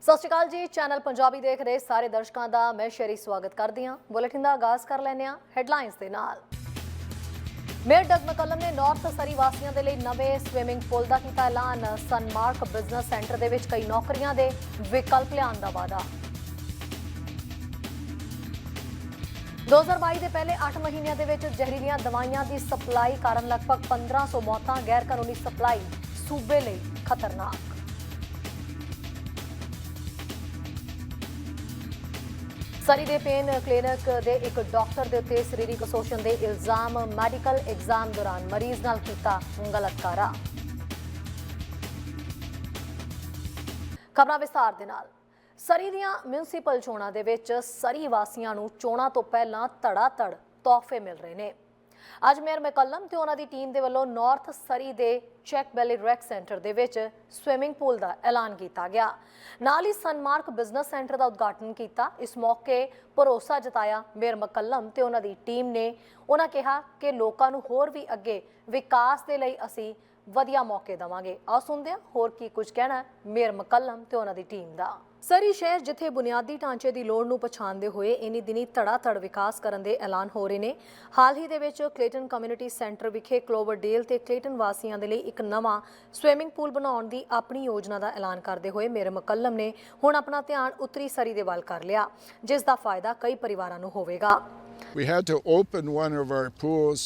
ਸਤਿ ਸ਼੍ਰੀ ਅਕਾਲ ਜੀ। ਚੈਨਲ ਪੰਜਾਬੀ ਦੇਖ ਰਹੇ ਸਾਰੇ ਦਰਸ਼ਕਾਂ ਦਾ ਮੈਂ ਸ਼ੇਰੀ ਸਵਾਗਤ ਕਰਦੀ ਹਾਂ। ਬੁਲੇਟਿਨ ਦਾ ਆਗਾਜ਼ ਕਰ ਲੈਂਦੇ ਹਾਂ ਹੈਡਲਾਈਨਸ ਦੇ ਨਾਲ। ਮੇਅਰ ਡਗ ਮੈਕਲਮ ਨੇ ਨਾਰਥ ਸਰੀ ਵਾਸੀਆਂ ਦੇ ਲਈ ਨਵੇਂ ਸਵਿਮਿੰਗ ਪੂਲ ਦਾ ਕੀਤਾ ਐਲਾਨ। ਸਨਮਾਰਕ ਬਿਜ਼ਨਸ ਸੈਂਟਰ ਦੇ ਵਿੱਚ ਕਈ ਨੌਕਰੀਆਂ ਦੇ ਵਿਕਲਪ ਲਿਆਉਣ ਦਾ ਵਾਅਦਾ। 2022 ਦੇ ਪਹਿਲੇ 8 ਮਹੀਨਿਆਂ ਦੇ ਵਿੱਚ ਜ਼ਹਿਰੀਲੀਆਂ ਦਵਾਈਆਂ ਦੀ ਸਪਲਾਈ ਕਾਰਨ ਲਗਭਗ 1500 ਮੌਤਾਂ। ਗੈਰ ਕਾਨੂੰਨੀ ਸਪਲਾਈ ਸੂਬੇ ਲਈ ਖਤਰਨਾਕ। ਸਰੀ ਦੇ ਪੇਨ ਕਲੀਨਿਕ ਦੇ ਇੱਕ ਡਾਕਟਰ ਦੇ ਉੱਤੇ ਸਰੀਰਕ ਸ਼ੋਸ਼ਣ ਦੇ ਇਲਜ਼ਾਮ। ਮੈਡੀਕਲ ਐਗਜ਼ਾਮ ਦੌਰਾਨ ਮਰੀਜ਼ ਨਾਲ ਕੀਤਾ ਗਲਤ ਕਾਰਾ। ਖਬਰਾਂ ਵਿਸਥਾਰ ਦੇ ਨਾਲ। ਸਰੀ ਦੀਆਂ ਮਿਊਨਿਸਪਲ ਚੋਣਾਂ ਦੇ ਵਿੱਚ ਸਰੀ ਵਾਸੀਆਂ ਨੂੰ ਚੋਣਾਂ ਤੋਂ ਪਹਿਲਾਂ ਧੜਾਧੜ ਤੋਹਫੇ ਮਿਲ ਰਹੇ ਨੇ। ਅੱਜ ਮੇਅਰ ਮੈਕਲਮ ਤੇ ਉਹਨਾਂ ਦੀ ਟੀਮ ਦੇ ਵੱਲੋਂ ਨਾਰਥ ਸਰੀ ਦੇ ਚੈਕ ਵੈਲੀ ਰੈਕ ਸੈਂਟਰ ਦੇ ਵਿੱਚ ਸਵਿਮਿੰਗ ਪੂਲ ਦਾ ਐਲਾਨ ਕੀਤਾ ਗਿਆ। ਨਾਲ ਹੀ ਸਨਮਾਰਕ ਬਿਜ਼ਨਸ ਸੈਂਟਰ ਦਾ ਉਦਘਾਟਨ ਕੀਤਾ। ਇਸ ਮੌਕੇ ਭਰੋਸਾ ਜਤਾਇਆ ਮੇਅਰ ਮੈਕਲਮ ਤੇ ਉਹਨਾਂ ਦੀ ਟੀਮ ਨੇ। ਉਹਨਾਂ ਕਿਹਾ ਕਿ ਲੋਕਾਂ ਨੂੰ ਹੋਰ ਵੀ ਅੱਗੇ ਵਿਕਾਸ ਦੇ ਲਈ ਅਸੀਂ ਵਧੀਆ ਮੌਕੇ ਦੇਵਾਂਗੇ। ਆਓ ਸੁਣਦੇ ਹਾਂ ਹੋਰ ਕੀ ਕੁਝ ਕਹਿਣਾ ਮੇਅਰ ਮੈਕਲਮ ਤੇ ਉਹਨਾਂ ਦੀ ਟੀਮ ਦਾ। ਸਰੀ ਸ਼ਹਿਰ ਜਿੱਥੇ ਬੁਨਿਆਦੀ ਢਾਂਚੇ ਦੀ ਲੋੜ ਨੂੰ ਪਛਾਣਦੇ ਹੋਏ ਇਨੀ ਦਿਨੀ ਧੜਾਧੜ ਵਿਕਾਸ ਕਰਨ ਦੇ ਐਲਾਨ ਹੋ ਰਹੇ ਨੇ। ਹਾਲ ਹੀ ਦੇ ਵਿੱਚ ਕਲੇਟਨ ਕਮਿਊਨਿਟੀ ਸੈਂਟਰ ਵਿਖੇ ਕਲੋਵਰਡੇਲ ਤੇ ਕਲੇਟਨ ਵਾਸੀਆਂ ਦੇ ਲਈ ਇੱਕ ਨਵਾਂ ਸਵਿਮਿੰਗ ਪੂਲ ਬਣਾਉਣ ਦੀ ਆਪਣੀ ਯੋਜਨਾ ਦਾ ਐਲਾਨ ਕਰਦੇ ਹੋਏ ਮੇਅਰ ਮੈਕਲਮ ਨੇ ਹੁਣ ਆਪਣਾ ਧਿਆਨ ਉੱਤਰੀ ਸਰੀ ਦੇ ਵੱਲ ਕਰ ਲਿਆ, ਜਿਸ ਦਾ ਫਾਇਦਾ ਕਈ ਪਰਿਵਾਰਾਂ ਨੂੰ ਹੋਵੇਗਾ। We had to open one of our pools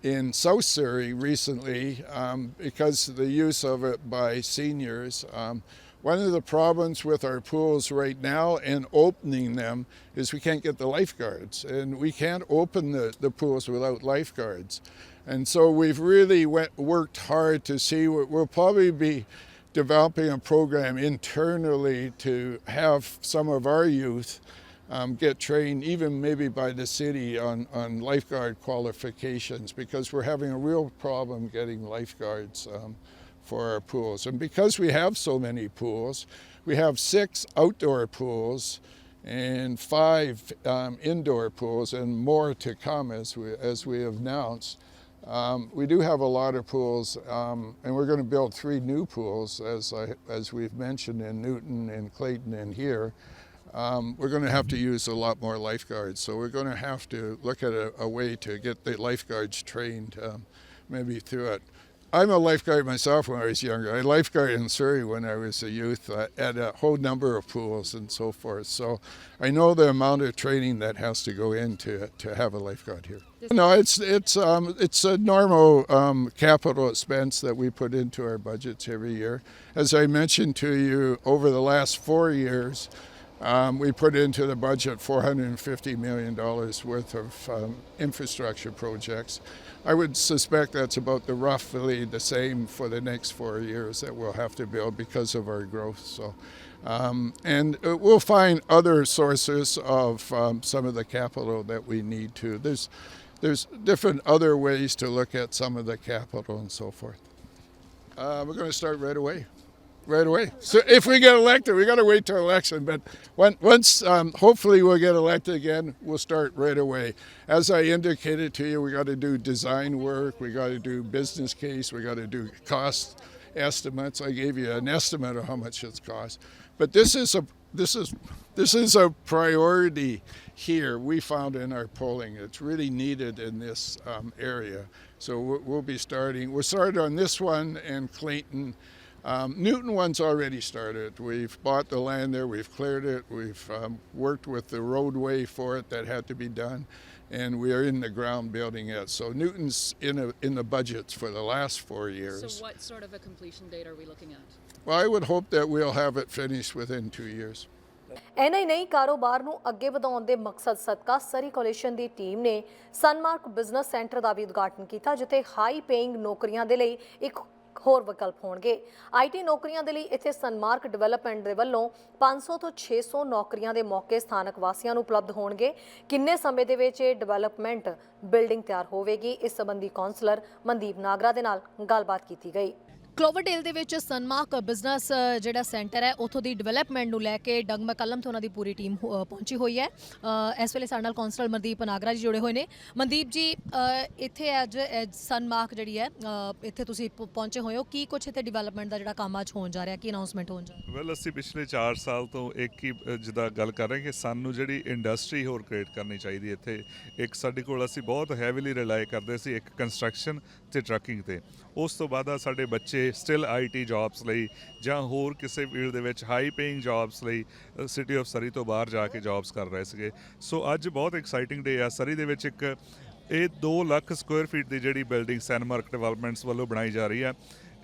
in South Surrey recently because of the use of it by seniors. One of the problems with our pools right now and opening them is we can't get the lifeguards, and we can't open the pools without lifeguards. And so we've really worked hard to see we'll probably be developing a program internally to have some of our youth get trained, even maybe by the city, on lifeguard qualifications, because we're having a real problem getting lifeguards for our pools. And because we have so many pools, we have 6 outdoor pools and 5 indoor pools, and more to come as we have announced. We do have a lot of pools, and we're going to build 3 new pools, as we've mentioned, in Newton and Clayton and here. We're going to have to use a lot more lifeguards, so we're going to have to look at a way to get the lifeguards trained, maybe through it. I'm a lifeguard myself when I was younger. I lifeguarded in Surrey when I was a youth at a whole number of pools and so forth. So I know the amount of training that has to go in to have a lifeguard here. No, it's a normal capital expense that we put into our budgets every year. As I mentioned to you, over the last 4 years, we put into the budget $450 million worth of infrastructure projects. I would suspect that's about roughly the same for the next 4 years that we'll have to build because of our growth. So, and we'll find other sources of some of the capital that we need to. There's different other ways to look at some of the capital and so forth. We're going to start right away. Right away. So if we get elected, we got to wait till election. But once, hopefully, we'll get elected again, we'll start right away. As I indicated to you, we got to do design work, we got to do business case, we got to do cost estimates. I gave you an estimate of how much it's cost. But this is a priority here. We found in our polling it's really needed in this area. So we'll be starting. We're started on this one and Clayton. Newton one's already started. We've bought the land there, we've cleared it, we've worked with the roadway for it that had to be done, and we are in the ground building it. So Newton's in the budgets for the last 4 years. So what sort of a completion date are we looking at? Well, I would hope that we'll have it finished within 2 years. ਐਨਾ ਹੀ ਨਹੀਂ, ਕਾਰੋਬਾਰ ਨੂੰ ਅੱਗੇ ਵਧਾਉਣ ਦੇ ਮਕਸਦ ਸਦਕਾ ਸਰੀ coalition ਦੀ team ਨੇ ਸਨਮਾਰਕ ਬਿਜ਼ਨਸ ਸੈਂਟਰ ਦਾ ਵੀ ਉਦਘਾਟਨ ਕੀਤਾ, ਜਿੱਥੇ ਹਾਈ ਪੇਇੰਗ ਨੌਕਰੀਆਂ ਦੇ ਲਈ ਇੱਕ ਹੋਰ ਵਿਕਲਪ ਹੋਣਗੇ। IT ਨੌਕਰੀਆਂ ਦੇ ਲਈ ਇੱਥੇ ਸਨਮਾਰਕ ਡਿਵੈਲਪਮੈਂਟ ਦੇ ਵੱਲੋਂ 500 ਤੋਂ 600 ਨੌਕਰੀਆਂ ਦੇ ਮੌਕੇ ਸਥਾਨਕ ਵਾਸੀਆਂ ਨੂੰ ਉਪਲਬਧ ਹੋਣਗੇ। ਕਿੰਨੇ ਸਮੇਂ ਦੇ ਵਿੱਚ ਇਹ ਡਿਵੈਲਪਮੈਂਟ ਬਿਲਡਿੰਗ ਤਿਆਰ ਹੋਵੇਗੀ, ਇਸ ਸੰਬੰਧੀ ਕਾਉਂਸਲਰ ਮਨਦੀਪ ਨਾਗਰਾ ਦੇ ਨਾਲ ਗੱਲਬਾਤ ਕੀਤੀ ਗਈ। ਕਲੋਵਰਡੇਲ ਦੇ ਵਿੱਚ ਸਨਮਾਰਕ ਬਿਜ਼ਨਸ ਜਿਹੜਾ ਸੈਂਟਰ ਹੈ ਉੱਥੋਂ ਦੀ ਡਿਵੈਲਪਮੈਂਟ ਨੂੰ ਲੈ ਕੇ ਡਗ ਮੈਕਲਮ ਤੇ ਉਹਨਾਂ ਦੀ ਪੂਰੀ ਟੀਮ ਪਹੁੰਚੀ ਹੋਈ ਹੈ। ਇਸ ਵੇਲੇ ਸਾਡੇ ਨਾਲ ਕੌਂਸਲਰ ਮਨਦੀਪ ਨਾਗਰਾ ਜੀ ਜੁੜੇ ਹੋਏ ਨੇ। ਮਨਦੀਪ ਜੀ, ਇੱਥੇ ਅੱਜ ਸਨਮਾਰਕ ਜਿਹੜੀ ਹੈ ਇੱਥੇ ਤੁਸੀਂ ਪਹੁੰਚੇ ਹੋਏ ਹੋ, ਕੀ ਕੁਝ ਇੱਥੇ ਡਿਵੈਲਪਮੈਂਟ ਦਾ ਜਿਹੜਾ ਕੰਮ ਅੱਜ ਹੋਣ ਜਾ ਰਿਹਾ, ਕੀ ਅਨਾਉਂਸਮੈਂਟ ਹੋਣ ਜਾ ਰਿਹਾ? ਵੈਲ, ਅਸੀਂ ਪਿਛਲੇ 4 ਸਾਲ ਤੋਂ ਇੱਕ ਹੀ ਜਿੱਦਾਂ ਗੱਲ ਕਰ ਰਹੇ ਕਿ ਸਾਨੂੰ ਜਿਹੜੀ ਇੰਡਸਟਰੀ ਹੋਰ ਕ੍ਰੀਏਟ ਕਰਨੀ ਚਾਹੀਦੀ ਇੱਥੇ। ਇੱਕ ਸਾਡੇ ਕੋਲ ਅਸੀਂ ਬਹੁਤ ਹੈਵੀਲੀ ਰਿਲਾਈ ਕਰਦੇ ਸੀ ਇੱਕ ਕੰਸਟਰਕਸ਼ਨ ਤੇ ਟਰੱਕਿੰਗ ਤੇ। ਉਸ ਤੋਂ ਬਾਅਦ ਆ ਸਾਡੇ ਬੱਚੇ ਸਟਿਲ ਆਈਟੀ ਜੌਬਸ ਲਈ ਜਾਂ ਹੋਰ ਕਿਸੇ ਫੀਲਡ ਦੇ ਵਿੱਚ ਹਾਈ ਪੇਇੰਗ ਜੌਬਸ ਲਈ ਸਿਟੀ ਆਫ ਸਰੀ ਤੋਂ ਬਾਹਰ ਜਾ ਕੇ ਜੌਬਸ ਕਰ ਰਹੇ ਸੀਗੇ। ਸੋ ਅੱਜ ਬਹੁਤ ਐਕਸਾਈਟਿੰਗ ਡੇ ਆ। ਸਰੀ ਦੇ ਵਿੱਚ ਇੱਕ ਇਹ 2 ਲੱਖ ਸਕੁਆਇਰ ਫੀਟ ਦੀ ਜਿਹੜੀ ਬਿਲਡਿੰਗ ਸਨਮਾਰਕ ਡਿਵੈਲਪਮੈਂਟਸ ਵੱਲੋਂ ਬਣਾਈ ਜਾ ਰਹੀ ਆ,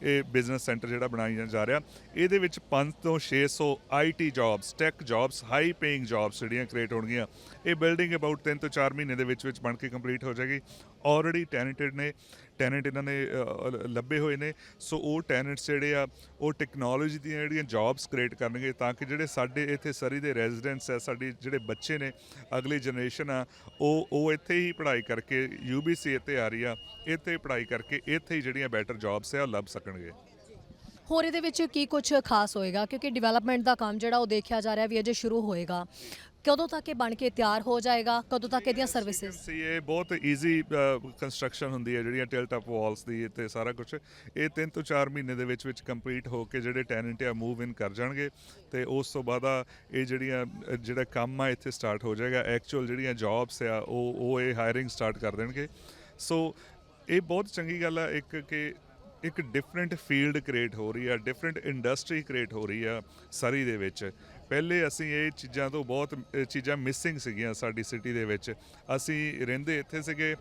ਇਹ ਬਿਜ਼ਨਸ ਸੈਂਟਰ ਜਿਹੜਾ ਬਣਾਇਆ ਜਾ ਰਿਹਾ, ਇਹਦੇ ਵਿੱਚ 500 ਤੋਂ 600 IT jobs, tech jobs, high paying jobs ਜਿਹੜੀਆਂ ਕ੍ਰੀਏਟ ਹੋਣਗੀਆਂ। ਇਹ ਬਿਲਡਿੰਗ ਅਬਾਊਟ 3 ਤੋਂ 4 ਮਹੀਨੇ ਦੇ ਵਿੱਚ ਬਣ ਕੇ ਕੰਪਲੀਟ ਹੋ ਜਾਏਗੀ। ਆਲਰੇਡੀ ਟੈਨੈਂਟ ਇਹਨਾਂ ਨੇ ਲੱਭੇ ਹੋਏ ਨੇ। ਸੋ ਉਹ ਟੈਨੈਂਟਸ ਜਿਹੜੇ ਆ ਉਹ ਟੈਕਨੋਲੋਜੀ ਦੀਆਂ ਜਿਹੜੀਆਂ ਜੌਬਸ ਕ੍ਰੀਏਟ ਕਰਨਗੇ ਤਾਂ ਕਿ ਜਿਹੜੇ ਸਾਡੇ ਇੱਥੇ ਸਰੀ ਦੇ ਰੈਜ਼ੀਡੈਂਟਸ ਆ, ਸਾਡੇ ਜਿਹੜੇ ਬੱਚੇ ਨੇ, ਅਗਲੀ ਜਨਰੇਸ਼ਨ ਆ, ਉਹ ਇੱਥੇ ਹੀ ਪੜ੍ਹਾਈ ਕਰਕੇ, UBC ਇੱਥੇ ਆ ਰਹੀ ਆ, ਇੱਥੇ ਪੜ੍ਹਾਈ ਕਰਕੇ ਇੱਥੇ ਹੀ ਜਿਹੜੀਆਂ ਬੈਟਰ ਜੌਬਸ ਆ ਉਹ ਲੱਭ ਸਕਣਗੇ। ਹੋਰ ਇਹਦੇ ਵਿੱਚ ਕੀ ਕੁਝ ਖਾਸ ਹੋਏਗਾ, ਕਿਉਂਕਿ ਡਿਵੈਲਪਮੈਂਟ ਦਾ ਕੰਮ ਜਿਹੜਾ ਉਹ ਦੇਖਿਆ ਜਾ ਰਿਹਾ ਵੀ ਅਜੇ ਸ਼ੁਰੂ ਹੋਏਗਾ, ਕਦੋਂ ਤੱਕ ਇਹ ਬਣ ਕੇ ਤਿਆਰ ਹੋ ਜਾਏਗਾ, ਕਦੋਂ ਤੱਕ ਇਹਦੀਆਂ ਸਰਵਿਸਿਜ਼? ਇਹ ਬਹੁਤ ਈਜ਼ੀ ਕੰਸਟਰਕਸ਼ਨ ਹੁੰਦੀ ਹੈ ਜਿਹੜੀਆਂ ਟਿਲਟ ਅਪ ਵਾਲਸ ਦੀ ਤੇ ਸਾਰਾ ਕੁਝ। ਇਹ 3 ਤੋਂ 4 ਮਹੀਨੇ ਦੇ ਵਿੱਚ ਕੰਪਲੀਟ ਹੋ ਕੇ ਜਿਹੜੇ ਟੈਨੈਂਟ ਆ ਮੂਵ ਇਨ ਕਰ ਜਾਣਗੇ ਤੇ ਉਸ ਤੋਂ ਬਾਅਦ ਇਹ ਜਿਹੜਾ ਕੰਮ ਆ ਇੱਥੇ ਸਟਾਰਟ ਹੋ ਜਾਏਗਾ। ਐਕਚੁਅਲ ਜਿਹੜੀਆਂ ਜੌਬਸ ਆ ਉਹ ਇਹ ਹਾਇਰਿੰਗ ਸਟਾਰਟ ਕਰ ਦੇਣਗੇ। ਸੋ ਇਹ ਬਹੁਤ ਚੰਗੀ ਗੱਲ ਆ ਇੱਕ ਡਿਫਰੈਂਟ ਫੀਲਡ ਕ੍ਰੀਏਟ ਹੋ ਰਹੀ ਆ, ਡਿਫਰੈਂਟ ਇੰਡਸਟਰੀ ਕ੍ਰੀਏਟ ਹੋ ਰਹੀ ਆ ਸਰੀ ਦੇ ਵਿੱਚ। ਪਹਿਲੇ ਅਸੀਂ ਇਹ ਚੀਜ਼ਾਂ ਤੋਂ ਬਹੁਤ ਚੀਜ਼ਾਂ ਮਿਸਿੰਗ ਸੀਗੀਆਂ ਸਾਡੀ ਸਿਟੀ ਦੇ ਵਿੱਚ। ਅਸੀਂ ਰਹਿੰਦੇ ਇੱਥੇ ਸੀਗੇ,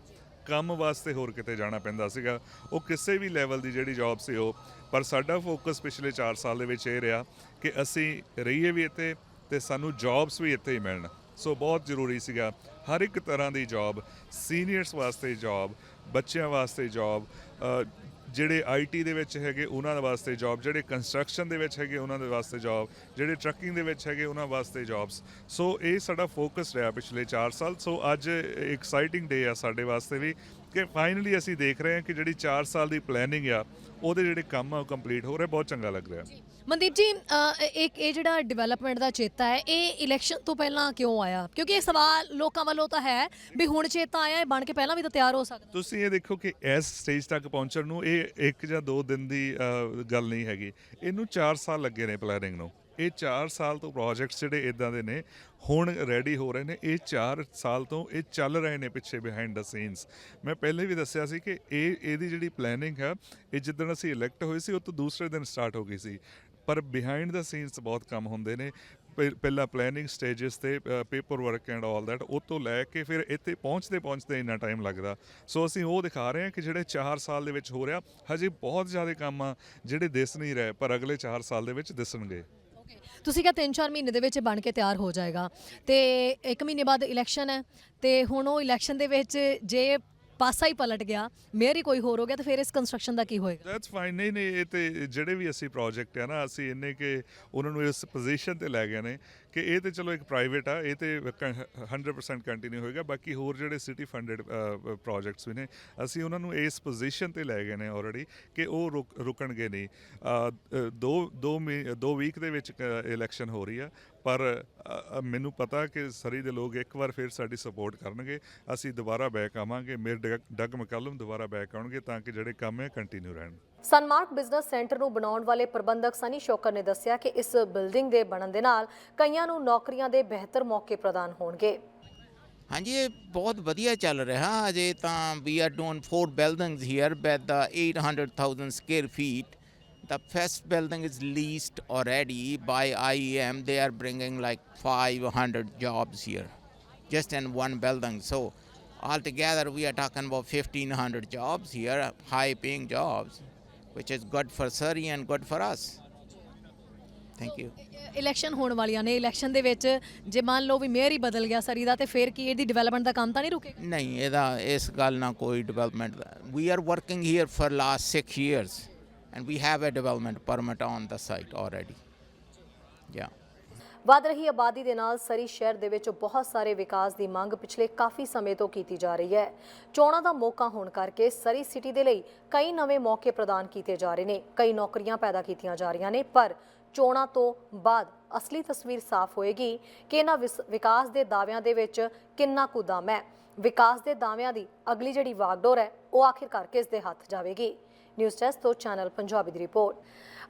ਕੰਮ ਵਾਸਤੇ ਹੋਰ ਕਿਤੇ ਜਾਣਾ ਪੈਂਦਾ ਸੀਗਾ, ਉਹ ਕਿਸੇ ਵੀ ਲੈਵਲ ਦੀ ਜਿਹੜੀ ਜੌਬ ਸੀ ਉਹ। ਪਰ ਸਾਡਾ ਫੋਕਸ ਪਿਛਲੇ 4 ਸਾਲ ਦੇ ਵਿੱਚ ਇਹ ਰਿਹਾ ਕਿ ਅਸੀਂ ਰਹੀਏ ਵੀ ਇੱਥੇ ਤੇ ਸਾਨੂੰ ਜੌਬਸ ਵੀ ਇੱਥੇ ਹੀ ਮਿਲਣ। ਸੋ ਬਹੁਤ ਜ਼ਰੂਰੀ ਸੀਗਾ ਹਰ ਇੱਕ ਤਰ੍ਹਾਂ ਦੀ ਜੌਬ, ਸੀਨੀਅਰਸ ਵਾਸਤੇ ਜੌਬ, ਬੱਚਿਆਂ ਵਾਸਤੇ ਜੌਬ, ਜਿਹੜੇ ਆਈਟੀ ਦੇ ਵਿੱਚ ਹੈਗੇ ਉਹਨਾਂ ਦੇ ਵਾਸਤੇ ਜੌਬ, ਜਿਹੜੇ ਕੰਸਟਰਕਸ਼ਨ ਦੇ ਵਿੱਚ ਹੈਗੇ ਉਹਨਾਂ ਦੇ ਵਾਸਤੇ ਜੌਬ, ਜਿਹੜੇ ਟਰੱਕਿੰਗ ਦੇ ਵਿੱਚ ਹੈਗੇ ਉਹਨਾਂ ਵਾਸਤੇ ਜੌਬਸ। ਸੋ ਇਹ ਸਾਡਾ ਫੋਕਸ ਰਿਹਾ ਪਿਛਲੇ 4 ਸਾਲ। ਸੋ ਅੱਜ ਐਕਸਾਈਟਿੰਗ ਡੇ ਆ ਸਾਡੇ ਵਾਸਤੇ ਵੀ ਕਿ ਫਾਈਨਲੀ ਅਸੀਂ ਦੇਖ ਰਹੇ ਹਾਂ ਕਿ ਜਿਹੜੀ 4 ਸਾਲ ਦੀ ਪਲੈਨਿੰਗ ਆ ਉਹਦੇ ਜਿਹੜੇ ਕੰਮ ਆ ਉਹ ਕੰਪਲੀਟ ਹੋ ਰਹੇ। ਬਹੁਤ ਚੰਗਾ ਲੱਗ ਰਿਹਾ। ਮਨਦੀਪ ਜੀ, ਇਹ ਜਿਹੜਾ ਡਿਵੈਲਪਮੈਂਟ ਦਾ ਚੇਤਾ ਹੈ ਇਹ ਇਲੈਕਸ਼ਨ ਤੋਂ ਪਹਿਲਾਂ ਕਿਉਂ ਆਇਆ? ਕਿਉਂਕਿ ਇਹ ਸਵਾਲ ਲੋਕਾਂ ਵੱਲੋਂ ਤਾਂ ਹੈ ਵੀ ਹੁਣ ਚੇਤਾ ਆਇਆ, ਇਹ ਬਣ ਕੇ ਪਹਿਲਾਂ ਵੀ ਤਾਂ ਤਿਆਰ ਹੋ ਸਕਦਾ। ਤੁਸੀਂ ਇਹ ਦੇਖੋ ਕਿ ਇਸ ਸਟੇਜ ਤੱਕ ਪਹੁੰਚਣ ਨੂੰ ਇਹ 1 ਜਾਂ 2 ਦਿਨ ਦੀ ਗੱਲ ਨਹੀਂ ਹੈਗੀ, ਇਹਨੂੰ 4 ਸਾਲ ਲੱਗੇ ਨੇ ਪਲੈਨਿੰਗ ਨੂੰ। ਇਹ 4 ਸਾਲ ਤੋਂ ਪ੍ਰੋਜੈਕਟਸ ਜਿਹੜੇ ਇਦਾਂ ਦੇ ਨੇ ਹੁਣ ਰੈਡੀ ਹੋ ਰਹੇ ਨੇ। ਇਹ 4 ਸਾਲ ਤੋਂ ਇਹ ਚੱਲ ਰਹੇ ਨੇ ਪਿੱਛੇ ਬਿਹਾਈਂਡ ਦ ਸੀਨਸ। ਮੈਂ ਪਹਿਲੇ ਵੀ ਦੱਸਿਆ ਸੀ ਕਿ ਇਹਦੀ ਜਿਹੜੀ ਪਲੈਨਿੰਗ ਹੈ ਇਹ ਜਿੱਦਣ ਅਸੀਂ ਇਲੈਕਟ ਹੋਏ ਸੀ ਉਹ ਤੋਂ ਦੂਸਰੇ ਦਿਨ ਸਟਾਰਟ ਹੋ ਗਈ ਸੀ। ਪਰ ਬਿਹਾਈਂਡ ਦ ਸੀਨਸ ਬਹੁਤ ਕੰਮ ਹੁੰਦੇ ਨੇ। ਪਹਿਲਾਂ ਪਲੈਨਿੰਗ ਸਟੇਜਸ ਤੇ paper work and all that, ਉਹ ਤੋਂ ਲੈ ਕੇ ਫਿਰ ਇੱਥੇ ਪਹੁੰਚਦੇ ਇੰਨਾ ਟਾਈਮ ਲੱਗਦਾ। ਸੋ ਅਸੀਂ ਉਹ ਦਿਖਾ ਰਹੇ ਹਾਂ ਕਿ ਜਿਹੜੇ 4 ਸਾਲ ਦੇ ਵਿੱਚ ਹੋ ਰਿਹਾ, ਹਜੇ ਬਹੁਤ ਜ਼ਿਆਦਾ ਕੰਮ ਆ ਜਿਹੜੇ ਦਿਸ ਨਹੀਂ ਰਹੇ ਪਰ ਅਗਲੇ 4 ਸਾਲ ਦੇ ਵਿੱਚ ਦਿਸਣਗੇ। ਤੁਸੀਂ ਕਿਹਾ 3-4 ਮਹੀਨੇ ਦੇ ਵਿੱਚ ਬਣ ਕੇ ਤਿਆਰ ਹੋ ਜਾਏਗਾ ਤੇ 1 ਮਹੀਨੇ ਬਾਅਦ ਇਲੈਕਸ਼ਨ ਹੈ ਤੇ ਹੁਣ ਉਹ ਇਲੈਕਸ਼ਨ ਦੇ ਵਿੱਚ ਜੇ ਪਾਸਾ ਹੀ ਪਲਟ ਗਿਆ, ਮੇਅਰ ਹੀ ਕੋਈ ਹੋਰ ਹੋ ਗਿਆ ਤਾਂ ਫਿਰ ਇਸ ਕੰਸਟਰਕਸ਼ਨ ਦਾ ਕੀ ਹੋਏਗਾ? That's fine. ਨਹੀਂ ਇਹ ਤੇ ਜਿਹੜੇ ਵੀ ਅਸੀਂ ਪ੍ਰੋਜੈਕਟ ਆ ਨਾ, ਅਸੀਂ ਇੰਨੇ ਕਿ ਉਹਨਾਂ ਨੂੰ ਇਸ ਪੋਜੀਸ਼ਨ ਤੇ ਲੈ ਗਏ ਨੇ ਕਿ ਇਹ ਤੇ ਚਲੋ ਇੱਕ ਪ੍ਰਾਈਵੇਟ ਆ, ਇਹ ਤੇ 100% ਕੰਟੀਨਿਊ ਹੋਏਗਾ। ਬਾਕੀ ਹੋਰ ਜਿਹੜੇ ਸਿਟੀ ਫੰਡਡ ਪ੍ਰੋਜੈਕਟਸ ਵੀ ਨੇ ਅਸੀਂ ਉਹਨਾਂ ਨੂੰ ਇਸ ਪੋਜੀਸ਼ਨ ਤੇ ਲੈ ਗਏ ਨੇ ਆਲਰੇਡੀ ਕਿ ਉਹ ਰੁਕਣਗੇ ਨਹੀਂ। 2 ਵੀਕ ਦੇ ਵਿੱਚ ਇਲੈਕਸ਼ਨ ਹੋ ਰਹੀ ਆ ਪਰ ਮੈਨੂੰ ਪਤਾ ਕਿ ਸਰੀ ਦੇ ਲੋਕ ਇੱਕ ਵਾਰ ਫਿਰ ਸਾਡੀ ਸਪੋਰਟ ਕਰਨਗੇ। ਅਸੀਂ ਦੁਬਾਰਾ ਬੈਕ ਆਵਾਂਗੇ, ਮੇਰੇ ਡਗ ਮਕਲਮ ਦੁਬਾਰਾ ਬੈਕ ਆਉਣਗੇ ਤਾਂ ਕਿ ਜਿਹੜੇ ਕੰਮ ਹੈ ਕੰਟੀਨਿਊ ਰਹਿਣ। ਸਨਮਾਰਕ ਬਿਜ਼ਨਸ ਸੈਂਟਰ ਨੂੰ ਬਣਾਉਣ ਵਾਲੇ ਪ੍ਰਬੰਧਕ ਸਨੀ ਸ਼ੌਕਰ ਨੇ ਦੱਸਿਆ ਕਿ ਇਸ ਬਿਲਡਿੰਗ ਦੇ ਬਣਨ ਦੇ ਨਾਲ ਕਈਆਂ ਨੂੰ ਨੌਕਰੀਆਂ ਦੇ ਬਿਹਤਰ ਮੌਕੇ ਪ੍ਰਦਾਨ ਹੋਣਗੇ। ਹਾਂਜੀ, ਇਹ ਬਹੁਤ ਵਧੀਆ ਚੱਲ ਰਿਹਾ। ਅਜੇ ਤਾਂ we are doing 4 buildings here with 800,000 square feet. The first building is leased already by IEM. They are bringing like 500 jobs here, just in one building. So altogether we are talking about 1,500 jobs here, high-paying jobs, which is good for Surrey and good for us. Thank you. Election ਹੋਣ ਵਾਲੀਆਂ ਨੇ, election ਦੇ ਵਿੱਚ ਜੇ ਮੰਨ ਲਓ ਵੀ mayor ਹੀ ਬਦਲ ਗਿਆ ਸਰੀ ਦਾ ਤੇ ਫਿਰ ਕੀ ਇਹਦੀ ਡਿਵੈਲਪਮੈਂਟ ਦਾ ਕੰਮ ਤਾਂ ਨਹੀਂ ਰੁਕੇਗਾ? ਨਹੀਂ, ਇਹਦਾ ਇਸ ਗੱਲ ਨਾਲ ਕੋਈ development. We are working here for last 6 years. And we have a development permit on the site already. Yeah. ਵੱਧ ਰਹੀ ਆਬਾਦੀ ਦੇ ਨਾਲ ਸਰੀ ਸ਼ਹਿਰ ਦੇ ਵਿੱਚ ਬਹੁਤ ਸਾਰੇ ਵਿਕਾਸ ਦੀ ਮੰਗ ਪਿਛਲੇ ਕਾਫੀ ਸਮੇਂ ਤੋਂ ਕੀਤੀ ਜਾ ਰਹੀ ਹੈ। ਚੋਣਾਂ ਦਾ ਮੌਕਾ ਹੋਣ ਕਰਕੇ ਸਰੀ ਸਿਟੀ ਦੇ ਲਈ ਕਈ ਨਵੇਂ ਮੌਕੇ ਪ੍ਰਦਾਨ ਕੀਤੇ ਜਾ ਰਹੇ ਨੇ, ਕਈ ਨੌਕਰੀਆਂ ਪੈਦਾ ਕੀਤੀਆਂ ਜਾ ਰਹੀਆਂ ਨੇ, ਪਰ ਚੋਣਾਂ ਤੋਂ ਬਾਅਦ ਅਸਲੀ ਤਸਵੀਰ ਸਾਫ਼ ਹੋਏਗੀ ਕਿ ਇਹਨਾਂ ਵਿਕਾਸ ਦੇ ਦਾਅਵਿਆਂ ਦੇ ਵਿੱਚ ਕਿੰਨਾ ਕੁ ਦਮ ਹੈ। ਵਿਕਾਸ ਦੇ ਦਾਅਵਿਆਂ ਦੀ ਅਗਲੀ ਜਿਹੜੀ ਵਾਗਡੋਰ ਹੈ ਉਹ ਆਖਿਰਕਾਰ ਕਿਸ ਦੇ ਹੱਥ ਜਾਵੇਗੀ। ਨਿਊਜ਼ ਡੈਸਕ ਤੋਂ ਚੈਨਲ ਪੰਜਾਬੀ ਦੀ ਰਿਪੋਰਟ।